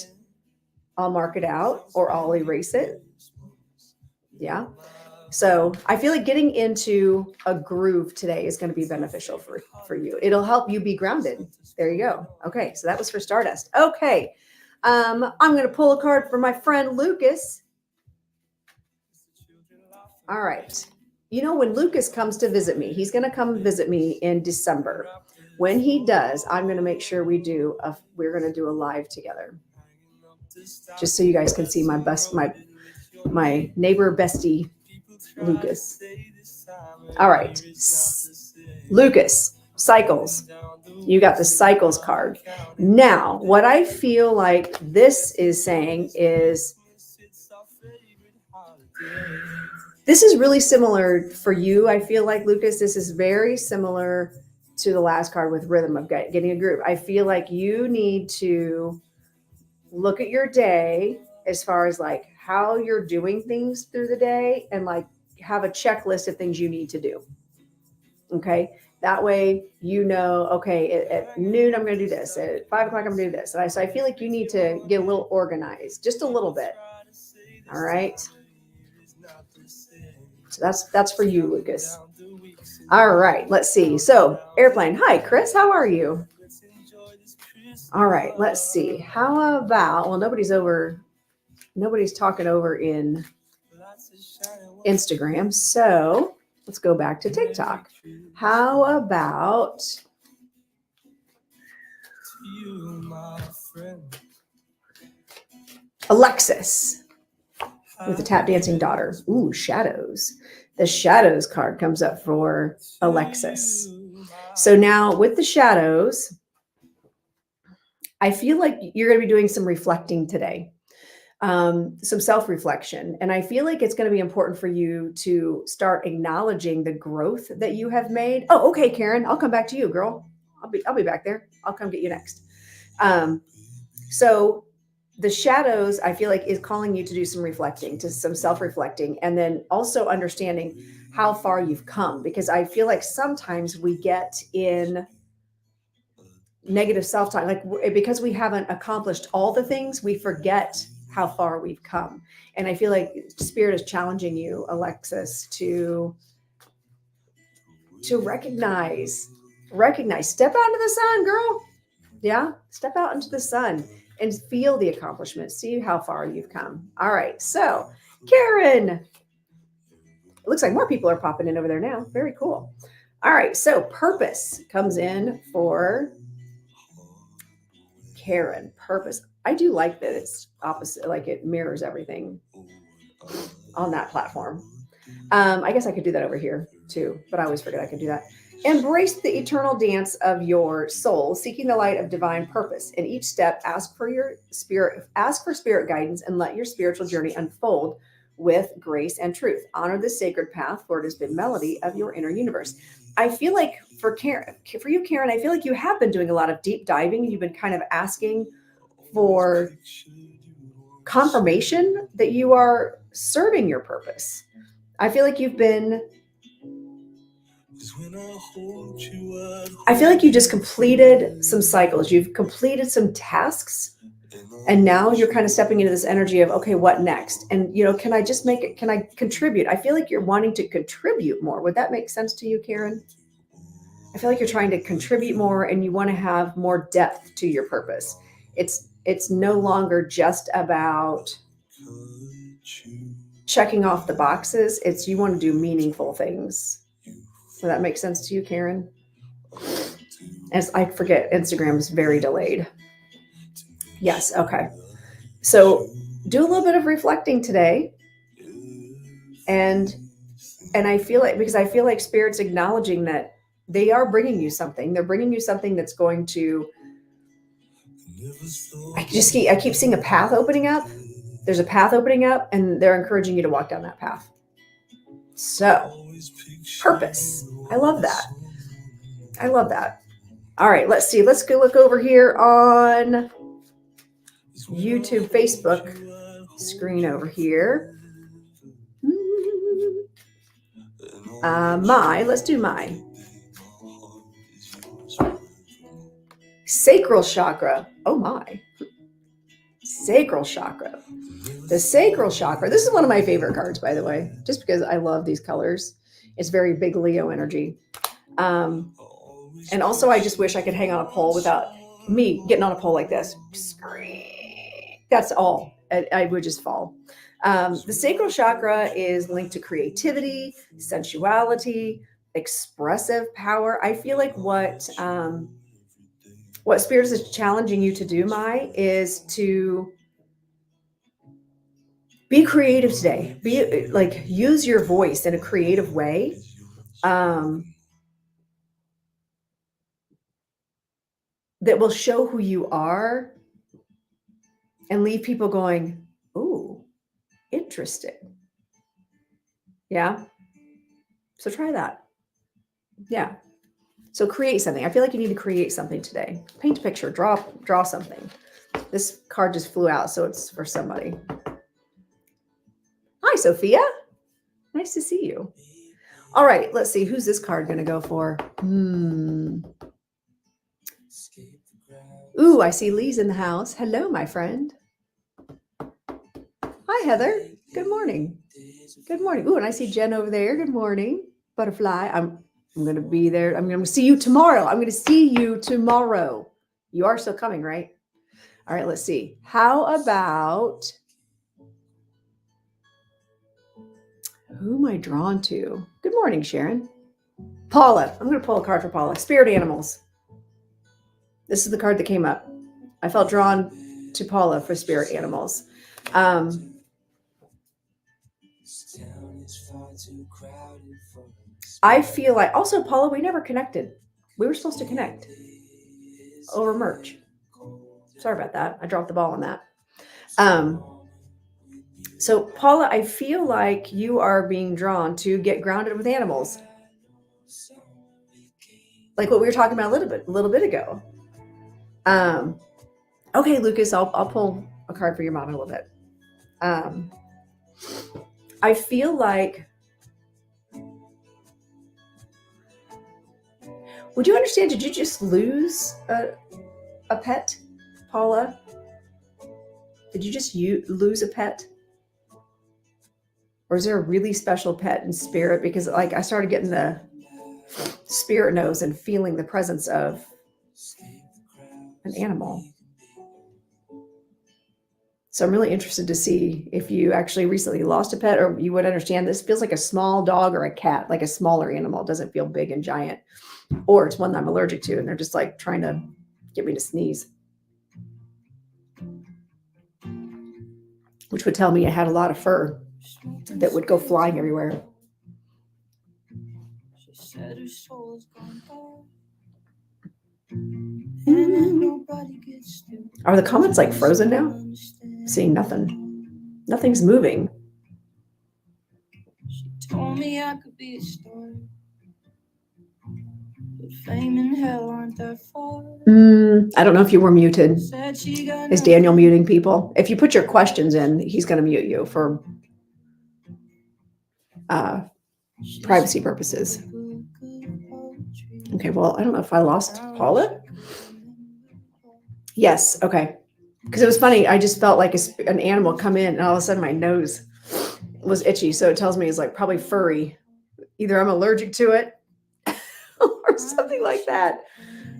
I'll mark it out or I'll erase it. Yeah. So I feel like getting into a groove today is going to be beneficial for you. It'll help you be grounded. There you go. Okay. So that was for Stardust. Okay. I'm going to pull a card for my friend Lucas. All right. You know, when Lucas comes to visit me, he's going to come visit me in December. When he does, I'm going to make sure we're going to do a live together. Just so you guys can see my neighbor bestie, Lucas. All right. Lucas, cycles. You got the cycles card. Now, what I feel like this is saying is, this is really similar for you. I feel like, Lucas, this is very similar to the last card with rhythm of getting a groove. I feel like you need to look at your day as far as like how you're doing things through the day, and like have a checklist of things you need to do. Okay. That way, you know, okay, at noon, I'm going to do this. At 5 o'clock, I'm going to do this. So I feel like you need to get a little organized, just a little bit. All right. So that's for you, Lucas. All right, let's see. So airplane. Hi, Chris. How are you? All right, let's see. How about, well, nobody's talking over in Instagram. So let's go back to TikTok. How about Alexis with the tap dancing daughter? Ooh, shadows. The shadows card comes up for Alexis. So now with the shadows, I feel like you're going to be doing some reflecting today, some self-reflection. And I feel like it's going to be important for you to start acknowledging the growth that you have made. Oh, okay, Karen, I'll come back to you, girl. I'll be back there. I'll come get you next. So the shadows, I feel like, is calling you to do some reflecting, to some self-reflecting, and then also understanding how far you've come. Because I feel like sometimes we get in negative self-talk, like because we haven't accomplished all the things, we forget how far we've come. And I feel like Spirit is challenging you, Alexis, to recognize, step out into the sun, girl. Yeah, step out into the sun and feel the accomplishments. See how far you've come. All right, so Karen, it looks like more people are popping in over there now. Very cool. All right, so purpose comes in for Karen. Purpose. I do like that it's opposite, like it mirrors everything on that platform. I guess I could do that over here too, but I always forget I could do that. Embrace the eternal dance of your soul, seeking the light of divine purpose. In each step, ask for spirit guidance, and let your spiritual journey unfold with grace and truth. Honor the sacred path, for it has been melody of your inner universe. I feel like for you, Karen, I feel like you have been doing a lot of deep diving. You've been kind of asking for confirmation that you are serving your purpose. I feel like you just completed some cycles. You've completed some tasks. And now you're kind of stepping into this energy of, okay, what next? And, can I contribute? I feel like you're wanting to contribute more. Would that make sense to you, Karen? I feel like you're trying to contribute more and you want to have more depth to your purpose. It's no longer just about checking off the boxes. It's you want to do meaningful things. Does that make sense to you, Karen? As I forget, Instagram is very delayed. Yes. Okay. So do a little bit of reflecting today. And I feel like Spirit's acknowledging that they are bringing you something. They're bringing you something that's going to I keep seeing a path opening up. There's a path opening up, and they're encouraging you to walk down that path. So, purpose. I love that. I love that. All right, let's see. Let's go look over here on YouTube, Facebook screen over here. Let's do my sacral chakra. Oh my. Sacral chakra. The sacral chakra. This is one of my favorite cards, by the way, just because I love these colors. It's very big Leo energy. And also, I just wish I could hang on a pole without me getting on a pole like this. That's all. I would just fall. The sacral chakra is linked to creativity, sensuality, expressive power. I feel like what Spirit is challenging you to do, Mai, is to be creative today. Be like, use your voice in a creative way. That will show who you are and leave people going, ooh, interesting. Yeah. So try that. Yeah. So create something. I feel like you need to create something today. Paint a picture, draw something. This card just flew out, so it's for somebody. Hi, Sophia. Nice to see you. All right, let's see. Who's this card going to go for? Ooh, I see Lee's in the house. Hello, my friend. Hi, Heather. Good morning. Good morning. Ooh, and I see Jen over there. Good morning. Butterfly. I'm going to be there. I'm going to see you tomorrow. I'm going to see you tomorrow. You are still coming, right? All right, let's see. How about, who am I drawn to? Good morning, Sharon. Paula. I'm going to pull a card for Paula. Spirit animals. This is the card that came up. I felt drawn to Paula for spirit animals. I feel like, also, Paula, we never connected. We were supposed to connect over merch. Sorry about that. I dropped the ball on that. So, Paula, I feel like you are being drawn to get grounded with animals. Like what we were talking about a little bit ago. Okay, Lucas, I'll pull a card for your mom in a little bit. I feel like, would you understand? Did you just lose a pet, Paula? Did you just lose a pet? Or is there a really special pet in spirit? Because like I started getting the spirit nose and feeling the presence of an animal. So I'm really interested to see if you actually recently lost a pet, or you would understand this feels like a small dog or a cat, like a smaller animal. It doesn't feel big and giant, or it's one that I'm allergic to and they're just like trying to get me to sneeze, which would tell me I had a lot of fur that would go flying everywhere. She said her soul's gone dark. Are the comments like frozen now? Seeing nothing. Nothing's moving. She told me I could be a star. But fame and hell aren't that far. I don't know if you were muted. Is Daniel muting people? If you put your questions in, he's going to mute you for privacy purposes. Okay, well, I don't know if I lost Paula. Yes, okay. Because it was funny. I just felt like an animal come in, and all of a sudden my nose was itchy. So it tells me it's like probably furry. Either I'm allergic to it or something like that.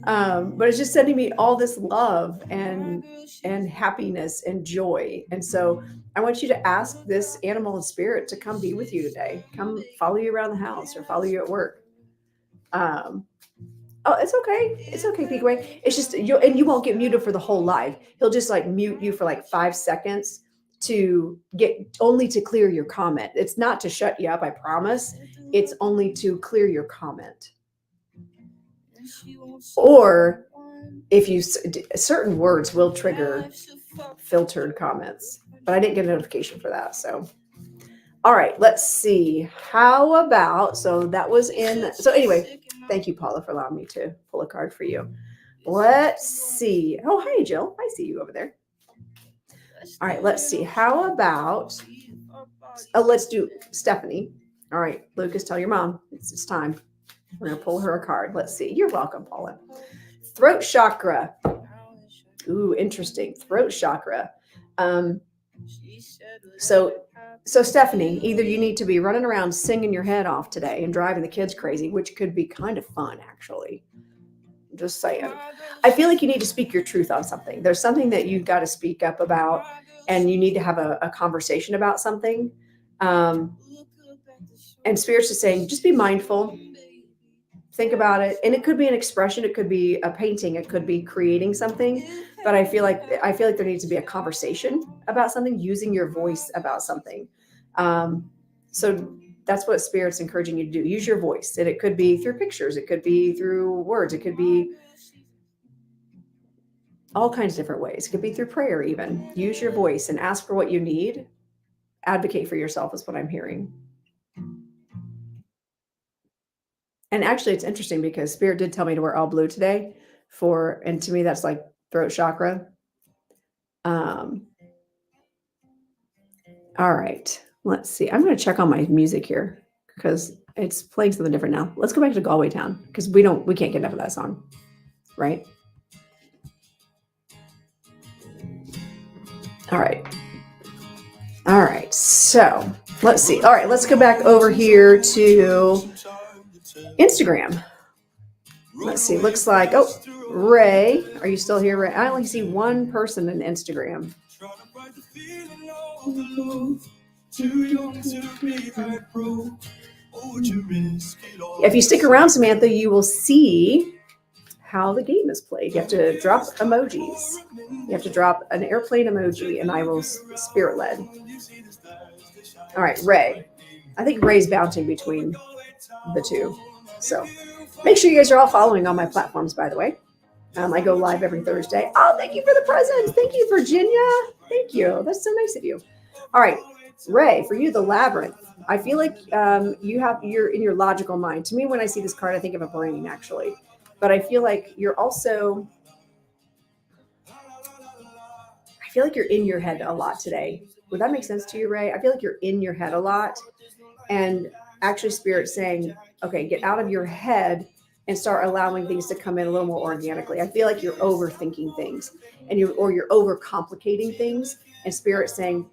But it's just sending me all this love and happiness and joy. And so I want you to ask this animal and spirit to come be with you today. Come follow you around the house or follow you at work. Oh, it's okay. It's okay, Pigway. It's just you won't get muted for the whole live. He'll just like mute you for like 5 seconds to clear your comment. It's not to shut you up, I promise. It's only to clear your comment. Or if you certain words will trigger filtered comments, but I didn't get a notification for that. So, all right, let's see. How about, so that was in, so anyway, thank you, Paula, for allowing me to pull a card for you. Let's see. Oh, hi, Jill. I see you over there. All right, let's see. How about, let's do Stephanie. All right, Lucas, tell your mom it's time. We're going to pull her a card. Let's see. You're welcome, Paula. Throat chakra. Ooh, interesting. Throat chakra. So Stephanie, either you need to be running around singing your head off today and driving the kids crazy, which could be kind of fun, actually. Just saying. I feel like you need to speak your truth on something. There's something that you've got to speak up about, and you need to have a conversation about something. And Spirit's just saying, just be mindful. Think about it. And it could be an expression. It could be a painting. It could be creating something. But I feel like there needs to be a conversation about something, using your voice about something. So that's what Spirit's encouraging you to do. Use your voice. And it could be through pictures. It could be through words. It could be all kinds of different ways. It could be through prayer even. Use your voice and ask for what you need. Advocate for yourself is what I'm hearing. And actually, it's interesting because Spirit did tell me to wear all blue today and to me, that's like throat chakra. All right, let's see. I'm going to check on my music here because it's playing something different now. Let's go back to Galway Town because we can't get enough of that song, right? All right. So let's see. All right, let's go back over here to Instagram. Let's see. Looks like, oh, Ray, are you still here, Ray? I only see one person in Instagram. If you stick around, Samantha, you will see how the game is played. You have to drop emojis. You have to drop an airplane emoji, and I will Spirit led. All right, Ray. I think Ray's bouncing between the two. So make sure you guys are all following on my platforms, by the way. I go live every Thursday. Oh, thank you for the presents. Thank you, Virginia. Thank you. That's so nice of you. All right, Ray, for you, the labyrinth. I feel like you're in your logical mind. To me, when I see this card, I think of a brain, actually. But I feel like you're in your head a lot today. Would that make sense to you, Ray? I feel like you're in your head a lot. And actually, Spirit's saying, okay, get out of your head and start allowing things to come in a little more organically. I feel like you're overthinking things you're overcomplicating things. And Spirit's saying,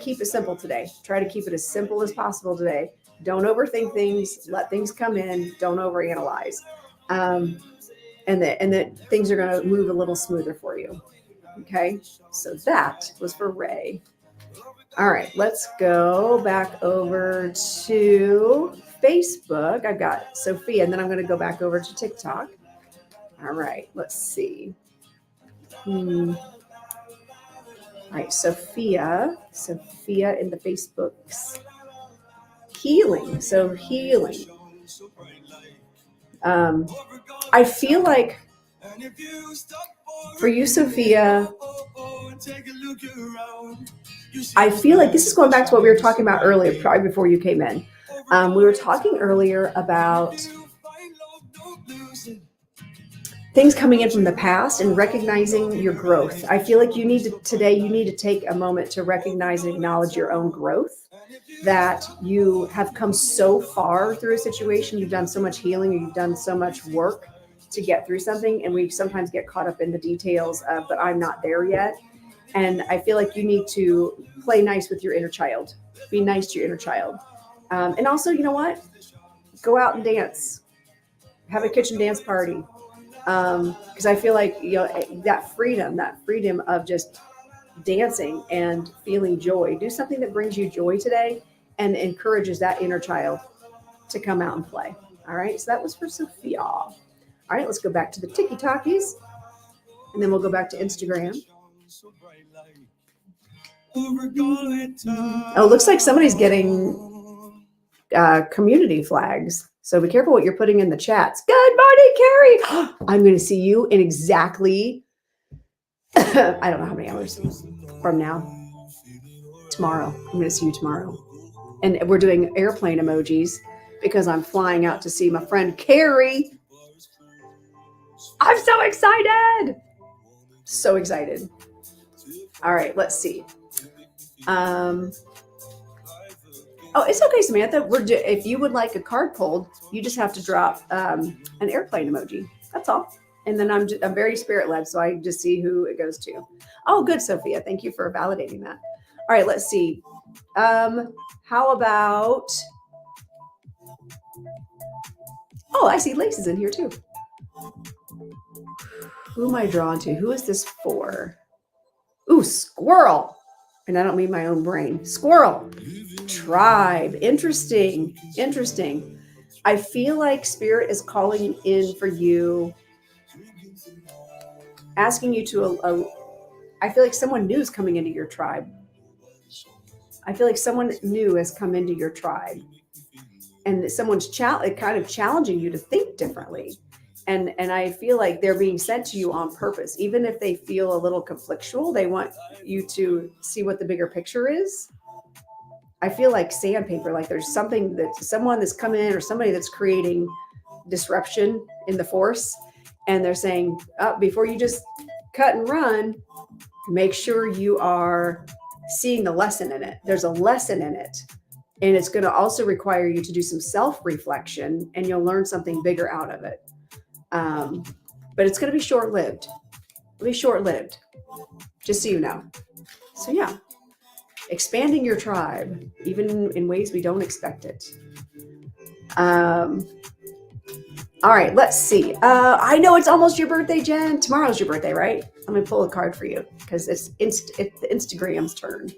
keep it simple today. Try to keep it as simple as possible today. Don't overthink things. Let things come in. Don't overanalyze. And that things are going to move a little smoother for you. Okay. So that was for Ray. All right, let's go back over to Facebook. I've got Sophia, and then I'm going to go back over to TikTok. All right, let's see. All right, Sophia in the Facebooks. Healing. So healing. I feel like for you, Sophia, I feel like this is going back to what we were talking about earlier, probably before you came in. We were talking earlier about things coming in from the past and recognizing your growth. I feel like you need to take a moment to recognize and acknowledge your own growth, that you have come so far through a situation. You've done so much healing, you've done so much work to get through something. And we sometimes get caught up in the details of, but I'm not there yet. And I feel like you need to play nice with your inner child. Be nice to your inner child. And also, you know what? Go out and dance. Have a kitchen dance party. Because I feel like, that freedom of just dancing and feeling joy. Do something that brings you joy today and encourages that inner child to come out and play. All right. So that was for Sophia. All right. Let's go back to the TikTokies. And then we'll go back to Instagram. Oh, looks like somebody's getting community flags. So be careful what you're putting in the chats. Good morning, Carrie. I'm going to see you in exactly, I don't know how many hours from now. Tomorrow. I'm going to see you tomorrow. And we're doing airplane emojis because I'm flying out to see my friend Carrie. I'm so excited. So excited. All right, let's see. Oh, it's okay, Samantha. If you would like a card pulled, you just have to drop an airplane emoji. That's all. And then I'm very spirit led, so I just see who it goes to. Oh, good, Sophia. Thank you for validating that. All right, let's see. How about? Oh, I see Lace is in here too. Who am I drawn to? Who is this for? Ooh, squirrel. And I don't mean my own brain. Squirrel. Tribe. Interesting. Interesting. I feel like Spirit is calling in for you, asking you to, I feel like someone new is coming into your tribe. I feel like someone new has come into your tribe. And someone's kind of challenging you to think differently. And I feel like they're being sent to you on purpose. Even if they feel a little conflictual, they want you to see what the bigger picture is. I feel like sandpaper, like there's something that someone that's come in or somebody that's creating disruption in the force. And they're saying, before you just cut and run, make sure you are seeing the lesson in it. There's a lesson in it. And it's going to also require you to do some self-reflection, and you'll learn something bigger out of it. But it's going to be short-lived. It'll be short-lived, just so you know. So yeah, expanding your tribe, even in ways we don't expect it. All right, let's see. I know it's almost your birthday, Jen. Tomorrow's your birthday, right? I'm going to pull a card for you because it's the Instagram's turn.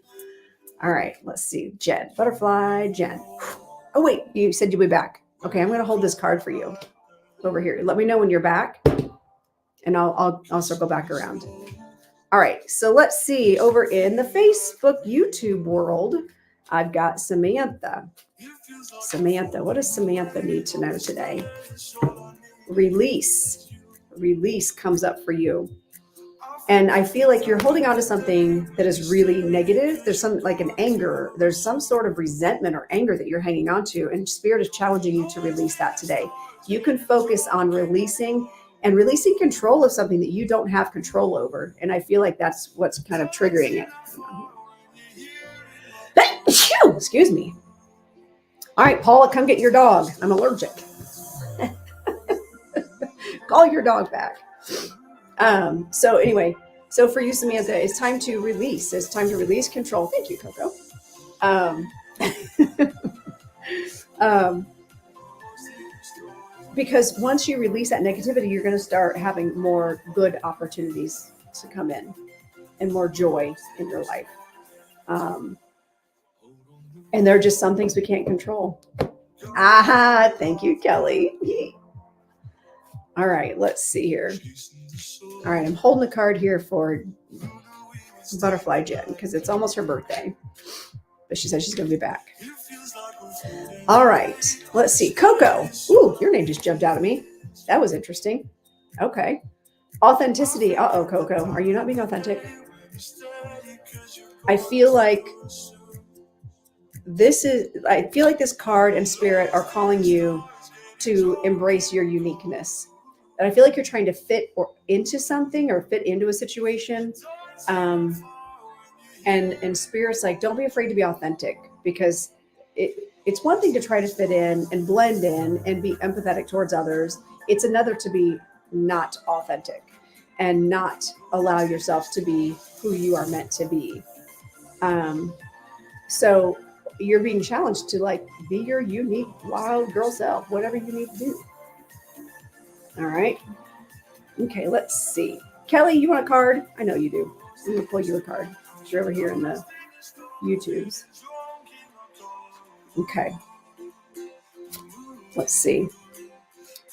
All right, let's see. Jen, butterfly, Jen. Oh, wait, you said you'll be back. Okay, I'm going to hold this card for you over here. Let me know when you're back, and I'll circle back around. All right, so let's see. Over in the Facebook, YouTube world, I've got Samantha. Samantha, what does Samantha need to know today? Release. Release comes up for you. And I feel like you're holding on to something that is really negative. There's some like an anger. There's some sort of resentment or anger that you're hanging on to. And Spirit is challenging you to release that today. You can focus on releasing control of something that you don't have control over. And I feel like that's what's kind of triggering it. Excuse me. All right, Paula, come get your dog. I'm allergic. Call your dog back. So anyway, so for you, Samantha, it's time to release. It's time to release control. Thank you, Coco. Because once you release that negativity, you're going to start having more good opportunities to come in and more joy in your life. And there are just some things we can't control. Thank you, Kelly. All right, let's see here. All right, I'm holding the card here for Butterfly Jen because it's almost her birthday. But she said she's going to be back. All right, let's see. Coco. Ooh, your name just jumped out at me. That was interesting. Okay. Authenticity. Uh-oh, Coco. Are you not being authentic? I feel like this card and Spirit are calling you to embrace your uniqueness. And I feel like you're trying to fit into something or fit into a situation. And Spirit's like, don't be afraid to be authentic, because it's one thing to try to fit in and blend in and be empathetic towards others. It's another to be not authentic and not allow yourself to be who you are meant to be. So you're being challenged to be your unique wild girl self, whatever you need to do. All right. Okay, let's see. Kelly, you want a card? I know you do. I'm going to pull you a card. You're over here in the YouTubes. Okay. Let's see.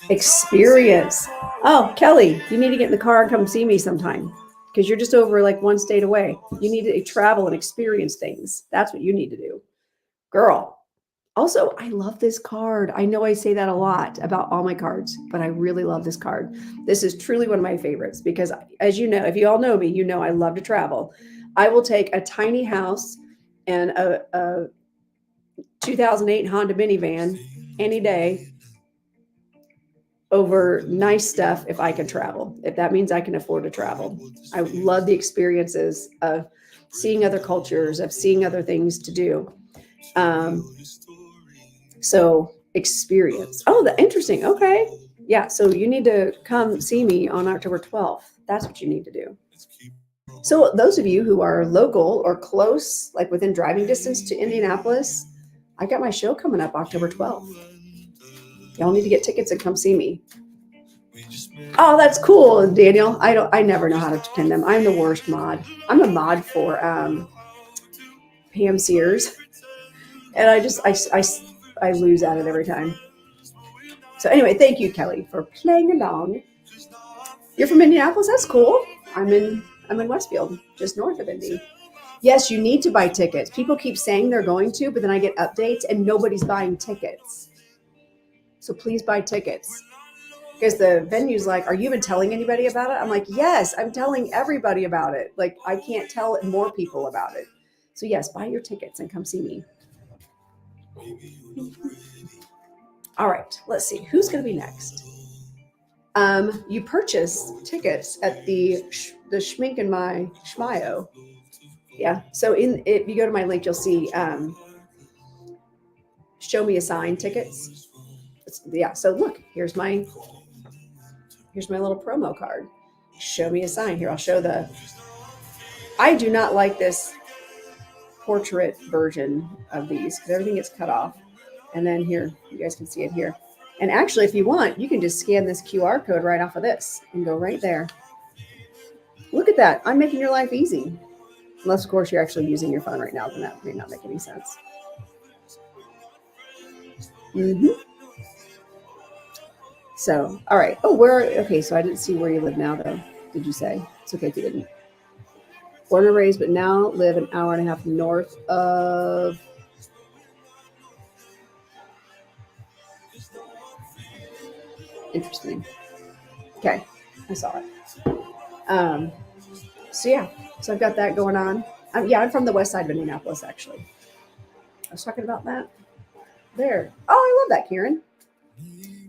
Experience. Oh, Kelly, you need to get in the car and come see me sometime, because you're just over one state away. You need to travel and experience things. That's what you need to do. Girl, Also, I love this card. I know I say that a lot about all my cards, but I really love this card. This is truly one of my favorites because, as you know, if you all know me, you know I love to travel. I will take a tiny house and a 2008 Honda minivan any day over nice stuff if I can travel, if that means I can afford to travel. I love the experiences of seeing other cultures, of seeing other things to do. Um, so experience. Oh, the interesting. Okay. Yeah. So you need to come see me on October 12th. That's what you need to do. So those of you who are local or close, like within driving distance to Indianapolis, I got my show coming up October 12th. Y'all need to get tickets and come see me. Oh, that's cool, Daniel. I never know how to pin them. I'm the worst mod. I'm a mod for Pam Sears, and I lose at it every time. So anyway, thank you, Kelly, for playing along. You're from Indianapolis? That's cool. I'm in Westfield, just north of Indy. Yes, you need to buy tickets. People keep saying they're going to, but then I get updates and nobody's buying tickets. So please buy tickets. Because the venue's like, are you even telling anybody about it? I'm like, yes, I'm telling everybody about it. Like, I can't tell more people about it. So yes, buy your tickets and come see me. All right, let's see. Who's going to be next? You purchase tickets at the Schmink and My Schmio. Yeah. So if you go to my link, you'll see show me a sign tickets. Yeah. So look, here's my little promo card. Show me a sign. Here, I'll show I do not like this portrait version of these because everything gets cut off. And then here, you guys can see it here. And actually, if you want, you can just scan this QR code right off of this and go right there. Look at that. I'm making your life easy. Unless, of course, you're actually using your phone right now, then that may not make any sense. Mm-hmm. So, all right. Oh, okay, so I didn't see where you live now, though. Did you say? It's okay if you didn't. Born and raised, but now live an hour and a half north of... Interesting. Okay, I saw it. So yeah, so I've got that going on. I'm from the west side of Indianapolis, actually. I was talking about that. There. Oh, I love that, Karen.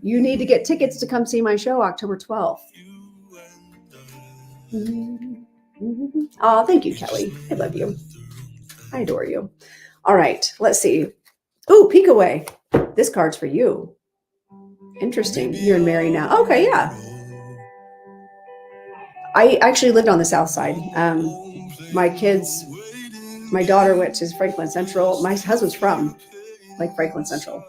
You need to get tickets to come see my show October 12th. Mm-hmm. Oh, thank you, Kelly. I love you. I adore you. All right, let's see. Oh, peek away. This card's for you. Interesting. You're in Mary now. Okay, yeah. I actually lived on the south side. My daughter went to Franklin Central. My husband's from like Franklin Central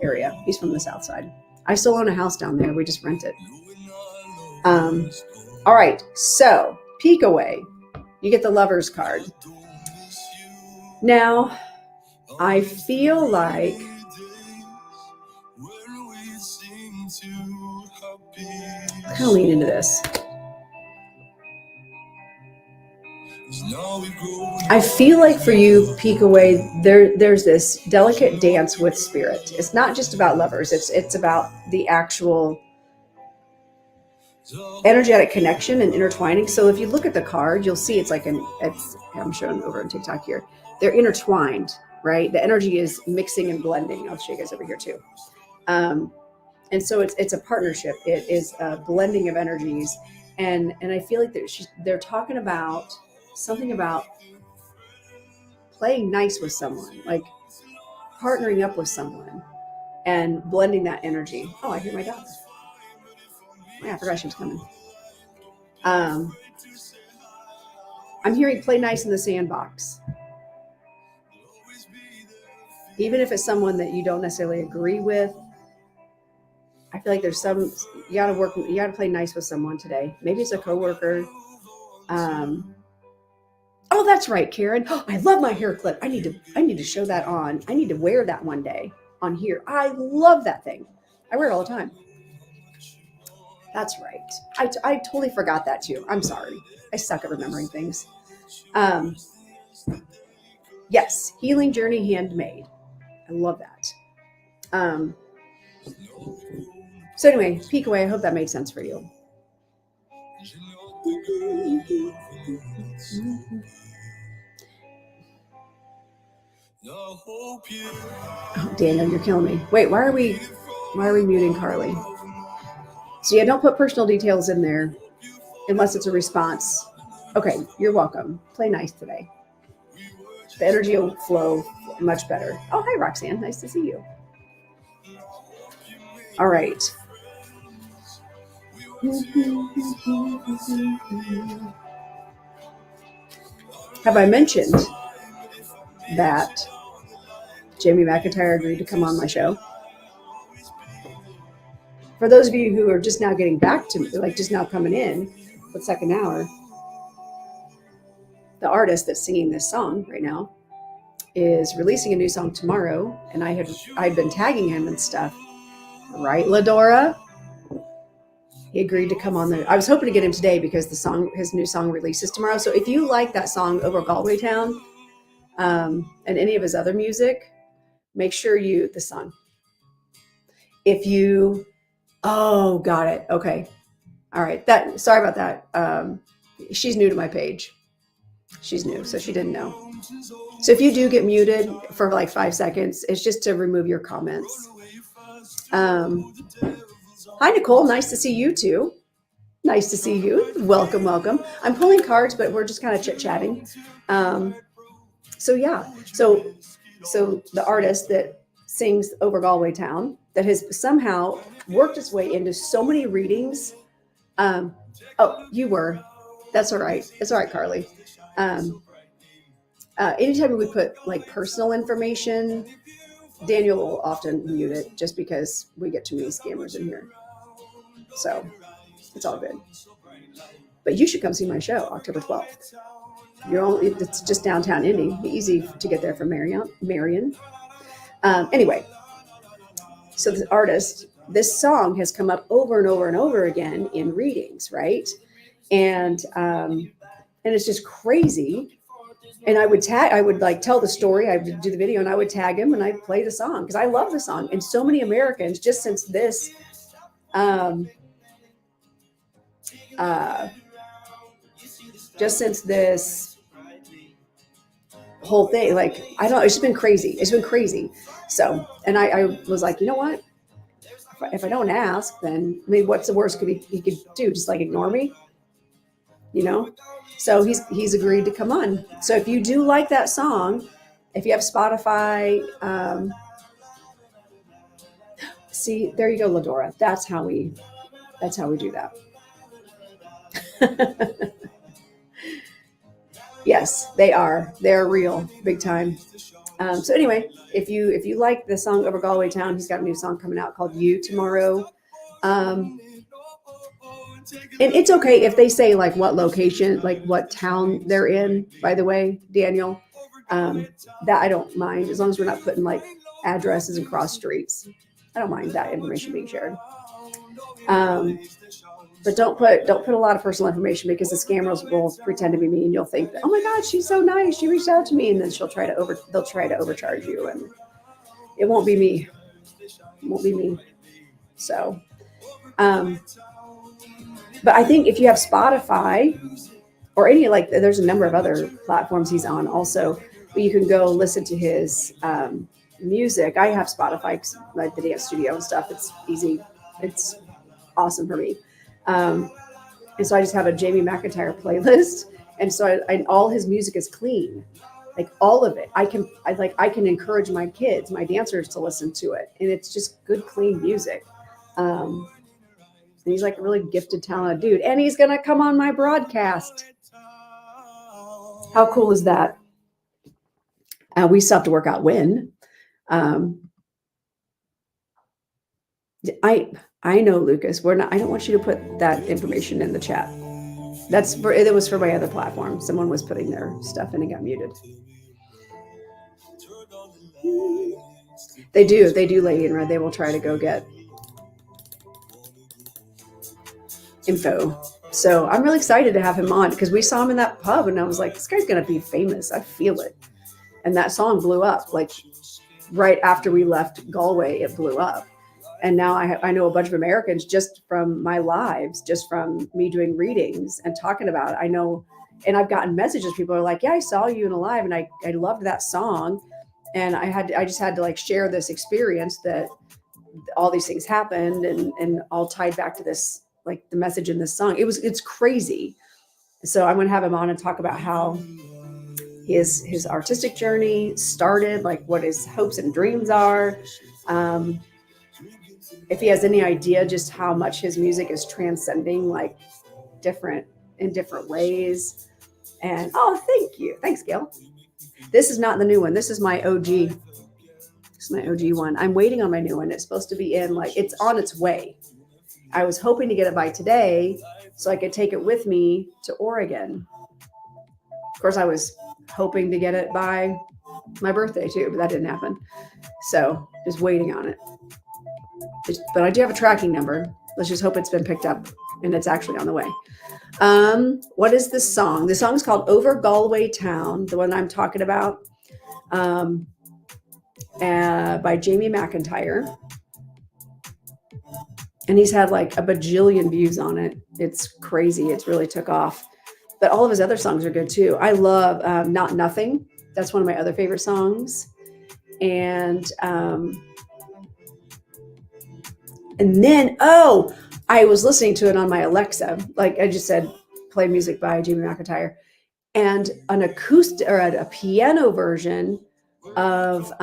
area. He's from the south side. I still own a house down there. We just rent it. All right. So peek away. You get the lover's card. Now, I feel like I'm kind of lean into this. I feel like for you, peek away, there's this delicate dance with spirit. It's not just about lovers. It's about the actual energetic connection and intertwining. So if you look at the card, you'll see I'm showing over on TikTok here. They're intertwined, right? The energy is mixing and blending. I'll show you guys over here too. And so it's a partnership. It is a blending of energies. And I feel like they're talking about something about playing nice with someone, like partnering up with someone and blending that energy. Oh, I hear my dog. Oh, yeah, I forgot she was coming. I'm hearing play nice in the sandbox. Even if it's someone that you don't necessarily agree with, I feel like there's you gotta play nice with someone today. Maybe it's a coworker. Oh, that's right, Karen. Oh, I love my hair clip. I need to show that on. I need to wear that one day on here. I love that thing. I wear it all the time. That's right. I totally forgot that too. I'm sorry. I suck at remembering things. Yes, Healing Journey Handmade. I love that. So anyway, peek away. I hope that made sense for you. Oh, Daniel, you're killing me. Wait, why are we muting Carly? So yeah, don't put personal details in there unless it's a response. Okay, you're welcome. Play nice today. The energy will flow much better. Oh, hi, Roxanne. Nice to see you. All right. Have I mentioned that Jamie McIntyre agreed to come on my show? For those of you who are just now getting back to me, like just now coming in, the second hour, the artist that's singing this song right now is releasing a new song tomorrow, and I'd been tagging him and stuff. Right, Ladora? He agreed to come on there. I was hoping to get him today because his new song releases tomorrow. So if you like that song Over Galway Town, and any of his other music, make sure the song. If you, oh, got it. Okay. All right. Sorry about that. She's new to my page. She's new, so she didn't know. So if you do get muted for like 5 seconds, it's just to remove your comments. Hi, Nicole. Nice to see you too. Nice to see you. Welcome, welcome. I'm pulling cards, but we're just kind of chit-chatting. So yeah. So the artist that sings Over Galway Town that has somehow worked its way into so many readings. Oh, you were. That's all right. It's all right, Carly. Anytime we put like personal information, Daniel will often mute it just because we get too many scammers in here. So it's all good. But you should come see my show October 12th. It's just downtown Indy. Easy to get there from Marion. Anyway, so the artist, this song has come up over and over and over again in readings, right? And it's just crazy. And I would like tell the story. I would do the video and I would tag him and I'd play the song because I love the song. And so many Americans, just since this, whole thing, like, I don't know, it's just been crazy. It's been crazy. So, and I was like, you know what? If I don't ask, then, I mean, what's the worst he could do? Just like ignore me, you know? So he's agreed to come on. So if you do like that song, if you have Spotify, see, there you go, Ladora. That's how we do that. Yes, they are. They're real, big time. So anyway, if you like the song Over Galway Town, he's got a new song coming out called You tomorrow. And it's okay if they say like what location, like what town they're in, by the way, Daniel. That I don't mind as long as we're not putting like addresses and cross streets. I don't mind that information being shared. But don't put a lot of personal information because the scammers will pretend to be me and you'll think that, oh my God, she's so nice. She reached out to me, and then they'll try to overcharge you, and it won't be me. It won't be me. So, but I think if you have Spotify or any, like, there's a number of other platforms he's on also, but you can go listen to his music. I have Spotify, like the dance studio and stuff. It's easy. It's awesome for me. And so I just have a Jamie McIntyre playlist. And so all his music is clean, like all of it. I can encourage my kids, my dancers, to listen to it. And it's just good, clean music. And he's like a really gifted, talented dude. And he's going to come on my broadcast. How cool is that? We still have to work out when. I know, Lucas, I don't want you to put that information in the chat. It was for my other platform. Someone was putting their stuff in and got muted. They do, Lady in Red. They will try to go get info. So I'm really excited to have him on because we saw him in that pub and I was like, this guy's going to be famous. I feel it. And that song blew up like right after we left Galway, it blew up. And now I know a bunch of Americans just from my lives, just from me doing readings and talking about it. I know, and I've gotten messages. People are like, "Yeah, I saw you in a live, and I loved that song." And I just had to like share this experience that all these things happened, and all tied back to this, like the message in this song. It's crazy. So I'm going to have him on and talk about how his artistic journey started, like what his hopes and dreams are. If he has any idea just how much his music is transcending, like in different ways. And thank you. Thanks, Gail. This is not the new one. This is my OG. This is my OG one. I'm waiting on my new one. It's supposed to be in, like, it's on its way. I was hoping to get it by today so I could take it with me to Oregon. Of course, I was hoping to get it by my birthday too, but that didn't happen. So just waiting on it. But I do have a tracking number. Let's just hope it's been picked up and it's actually on the way. What is this song? The song's called Over Galway Town, the one I'm talking about, by Jamie McIntyre. And he's had like a bajillion views on it. It's crazy. It's really took off. But all of his other songs are good too. I love Not Nothing. That's one of my other favorite songs. And then, I was listening to it on my Alexa. Like I just said, play music by Jamie McIntyre. And an acoustic or a piano version of,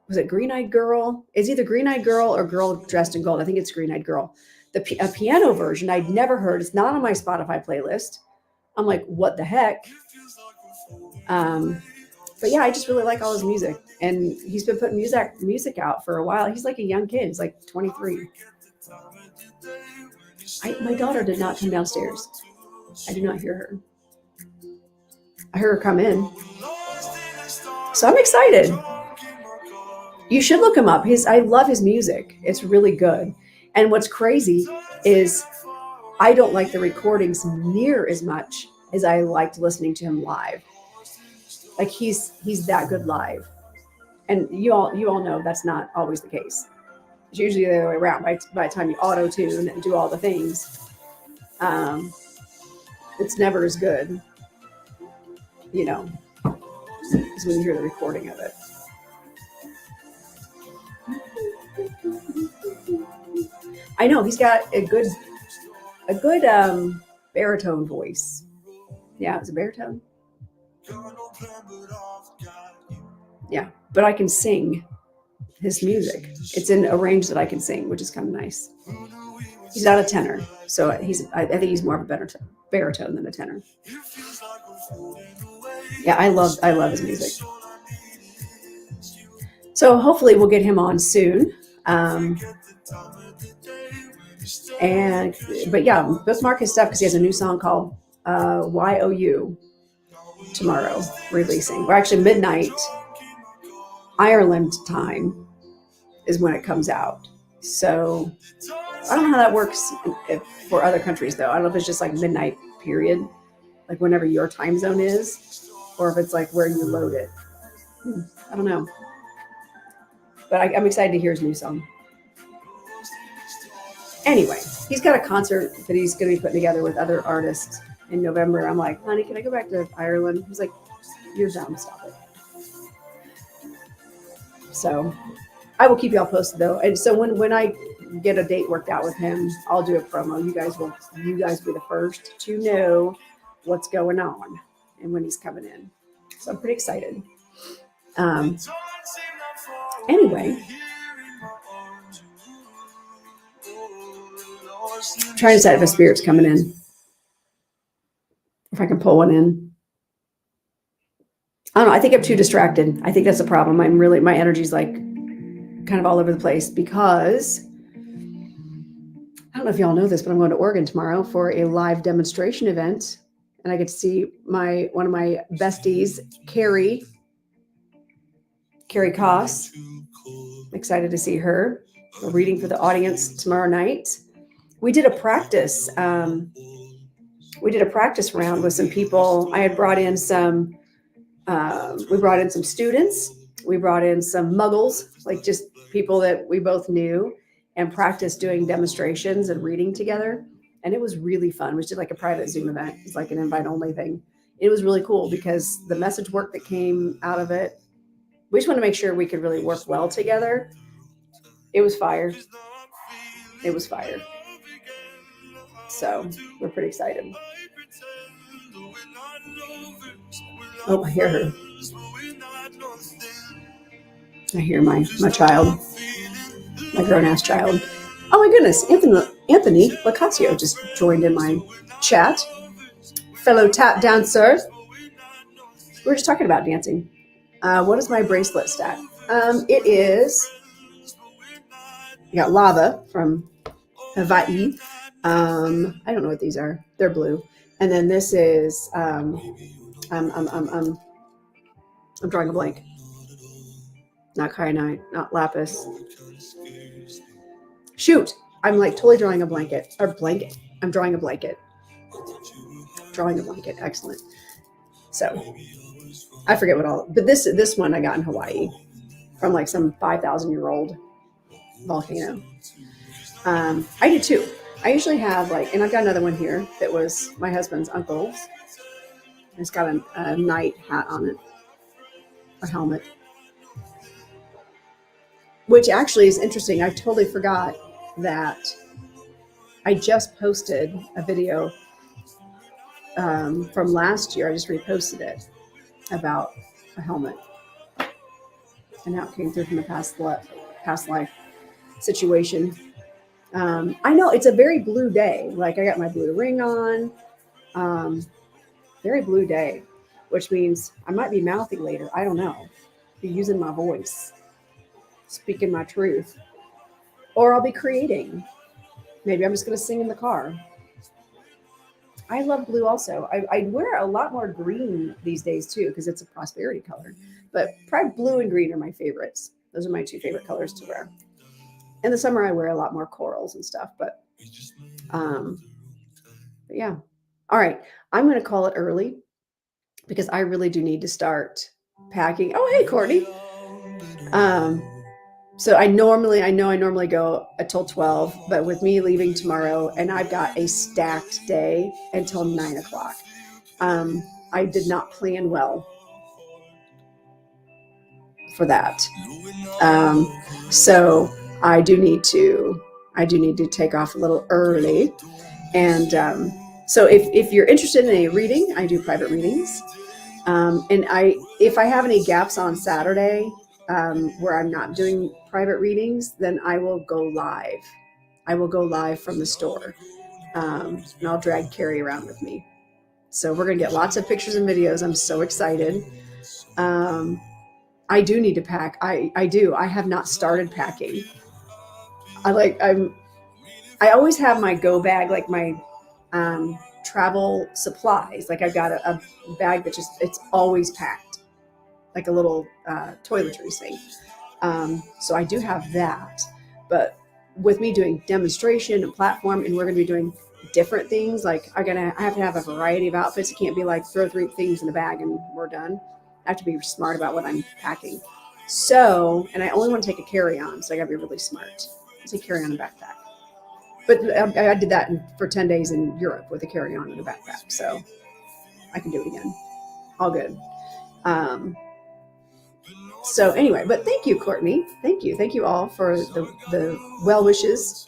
was it Green Eyed Girl? It's either Green Eyed Girl or Girl Dressed in Gold. I think it's Green Eyed Girl. A piano version I'd never heard. It's not on my Spotify playlist. I'm like, what the heck? But yeah, I just really like all his music. And he's been putting music out for a while. He's like a young kid. He's like 23. My daughter did not come downstairs. I do not hear her. I heard her come in. So I'm excited. You should look him up. I love his music. It's really good. And what's crazy is I don't like the recordings near as much as I liked listening to him live. Like he's that good live. And you all know that's not always the case. It's usually the other way around. By the time you auto tune and do all the things, it's never as good, as when you hear the recording of it. I know he's got a good baritone voice. Yeah, it's a baritone. Yeah, but I can sing his music. It's in a range that I can sing, which is kind of nice. He's not a tenor, so I think he's more of a baritone than a tenor. Yeah, I love his music. So hopefully we'll get him on soon. But yeah, bookmark his stuff because he has a new song called YOU tomorrow releasing. Or actually midnight Ireland time is when it comes out. So I don't know how that works for other countries though. I don't know if it's just like midnight period, like whenever your time zone is, or if it's like where you load it. I don't know. But I'm excited to hear his new song. Anyway, he's got a concert that he's going to be putting together with other artists in November. I'm like, honey, can I go back to Ireland? He's like, you're dumb, stop it. So I will keep y'all posted though. And so when I get a date worked out with him, I'll do a promo. You guys will be the first to know what's going on and when he's coming in. So I'm pretty excited. Anyway, I'm trying to decide if a spirit's coming in. If I can pull one in. I don't know. I think I'm too distracted. I think that's a problem. My energy's like kind of all over the place because I don't know if y'all know this, but I'm going to Oregon tomorrow for a live demonstration event. And I get to see one of my besties, Carrie Koss. Excited to see her. We're reading for the audience tomorrow night. We did a practice. We did a practice round with some people. I had brought in some We brought in some students. We brought in some muggles, like just people that we both knew, and practiced doing demonstrations and reading together. And it was really fun. We did like a private Zoom event. It's like an invite only thing. It was really cool because the message work that came out of it, we just want to make sure we could really work well together. It was fire. It was fire. So we're pretty excited. Oh, I hear her. I hear my child, my grown-ass child. Oh my goodness, Anthony Lacasio just joined in my chat. Fellow tap dancer. We were just talking about dancing. What is my bracelet stat? It is, you got lava from Hawaii. I don't know what these are. They're blue. And then this is, I'm drawing a blank. Not kyanite, not lapis. Shoot, I'm like totally drawing a blanket. I'm drawing a blanket. Drawing a blanket. Excellent. So I forget what all, but this one I got in Hawaii from like some 5,000-year-old volcano. I do too. I usually have like, and I've got another one here that was my husband's uncle's. It's got a knight hat on it, a helmet, which actually is interesting. I totally forgot that I just posted a video from last year. I just reposted it about a helmet and how it came through from the past life situation. I know it's a very blue day. Like I got my blue ring on. Very blue day, which means I might be mouthy later. I don't know. Be using my voice, speaking my truth, or I'll be creating. Maybe I'm just going to sing in the car. I love blue also. I wear a lot more green these days too because it's a prosperity color. But probably blue and green are my favorites. Those are my two favorite colors to wear. In the summer, I wear a lot more corals and stuff. But yeah. All right. I'm going to call it early because I really do need to start packing. Oh, hey, Courtney. So I normally go until 12, but with me leaving tomorrow and I've got a stacked day until 9 o'clock. I did not plan well for that. So I do need to take off a little early. And so if you're interested in a reading, I do private readings. And if I have any gaps on Saturday, where I'm not doing private readings, then I will go live. I will go live from the store, and I'll drag Carrie around with me. So we're going to get lots of pictures and videos. I'm so excited. I do need to pack. I do. I have not started packing. I always have my go bag, like my travel supplies. Like I've got a bag that it's always packed, like a little toiletries thing. So I do have that, but with me doing demonstration and platform, and we're going to be doing different things. Like I have to have a variety of outfits. It can't be like throw 3 things in a bag and we're done. I have to be smart about what I'm packing. So, and I only want to take a carry-on, so I got to be really smart. I say carry-on and backpack. But I did that for 10 days in Europe with a carry-on and a backpack, so I can do it again. All good. So anyway, but thank you, Courtney. Thank you all for the well wishes.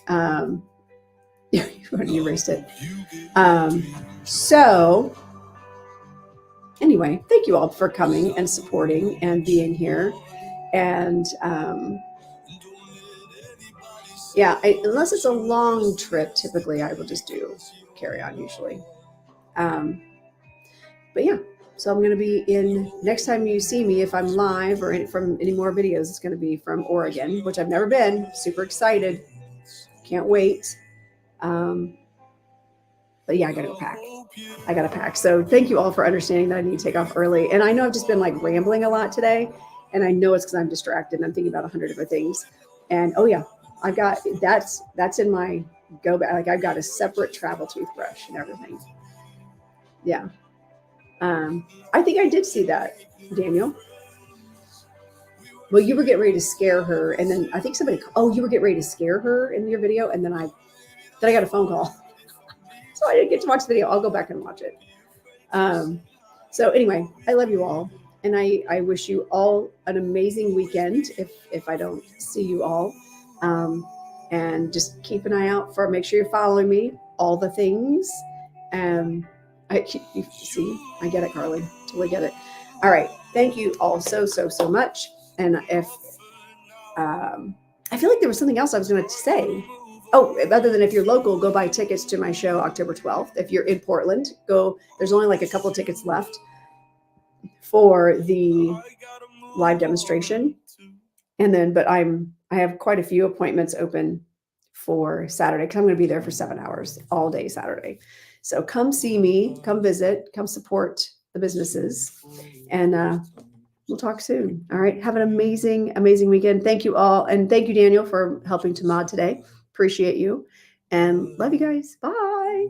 You already erased it. So anyway, thank you all for coming and supporting and being here. And yeah, unless it's a long trip, typically I will just do carry on usually. But yeah, so I'm going to be in, next time you see me, if I'm live or from any more videos, it's going to be from Oregon, which I've never been. Super excited. Can't wait. But yeah, I got to pack. So thank you all for understanding that I need to take off early. And I know I've just been like rambling a lot today. And I know it's because I'm distracted and I'm thinking about 100 different things. And oh yeah, I've got, that's in my go bag. Like I've got a separate travel toothbrush and everything. Yeah. I think I did see that, Daniel. Well, you were getting ready to scare her, and then I think somebody. Oh, you were getting ready to scare her in your video, and then I got a phone call, so I didn't get to watch the video. I'll go back and watch it. Um, so anyway, I love you all, and I wish you all an amazing weekend. If I don't see you all, um, and just keep an eye out for. Make sure you're following me. All the things. You see, I get it, Carly. Totally get it. All right. Thank you all so much. And if I feel like there was something else I was going to say. Oh, other than if you're local, go buy tickets to my show October 12th. If you're in Portland, go. There's only like a couple of tickets left for the live demonstration. And then, but I have quite a few appointments open for Saturday because I'm going to be there for 7 hours all day Saturday. So come see me, come visit, come support the businesses, and we'll talk soon. All right. Have an amazing, amazing weekend. Thank you all. And thank you, Daniel, for helping to mod today. Appreciate you and love you guys. Bye.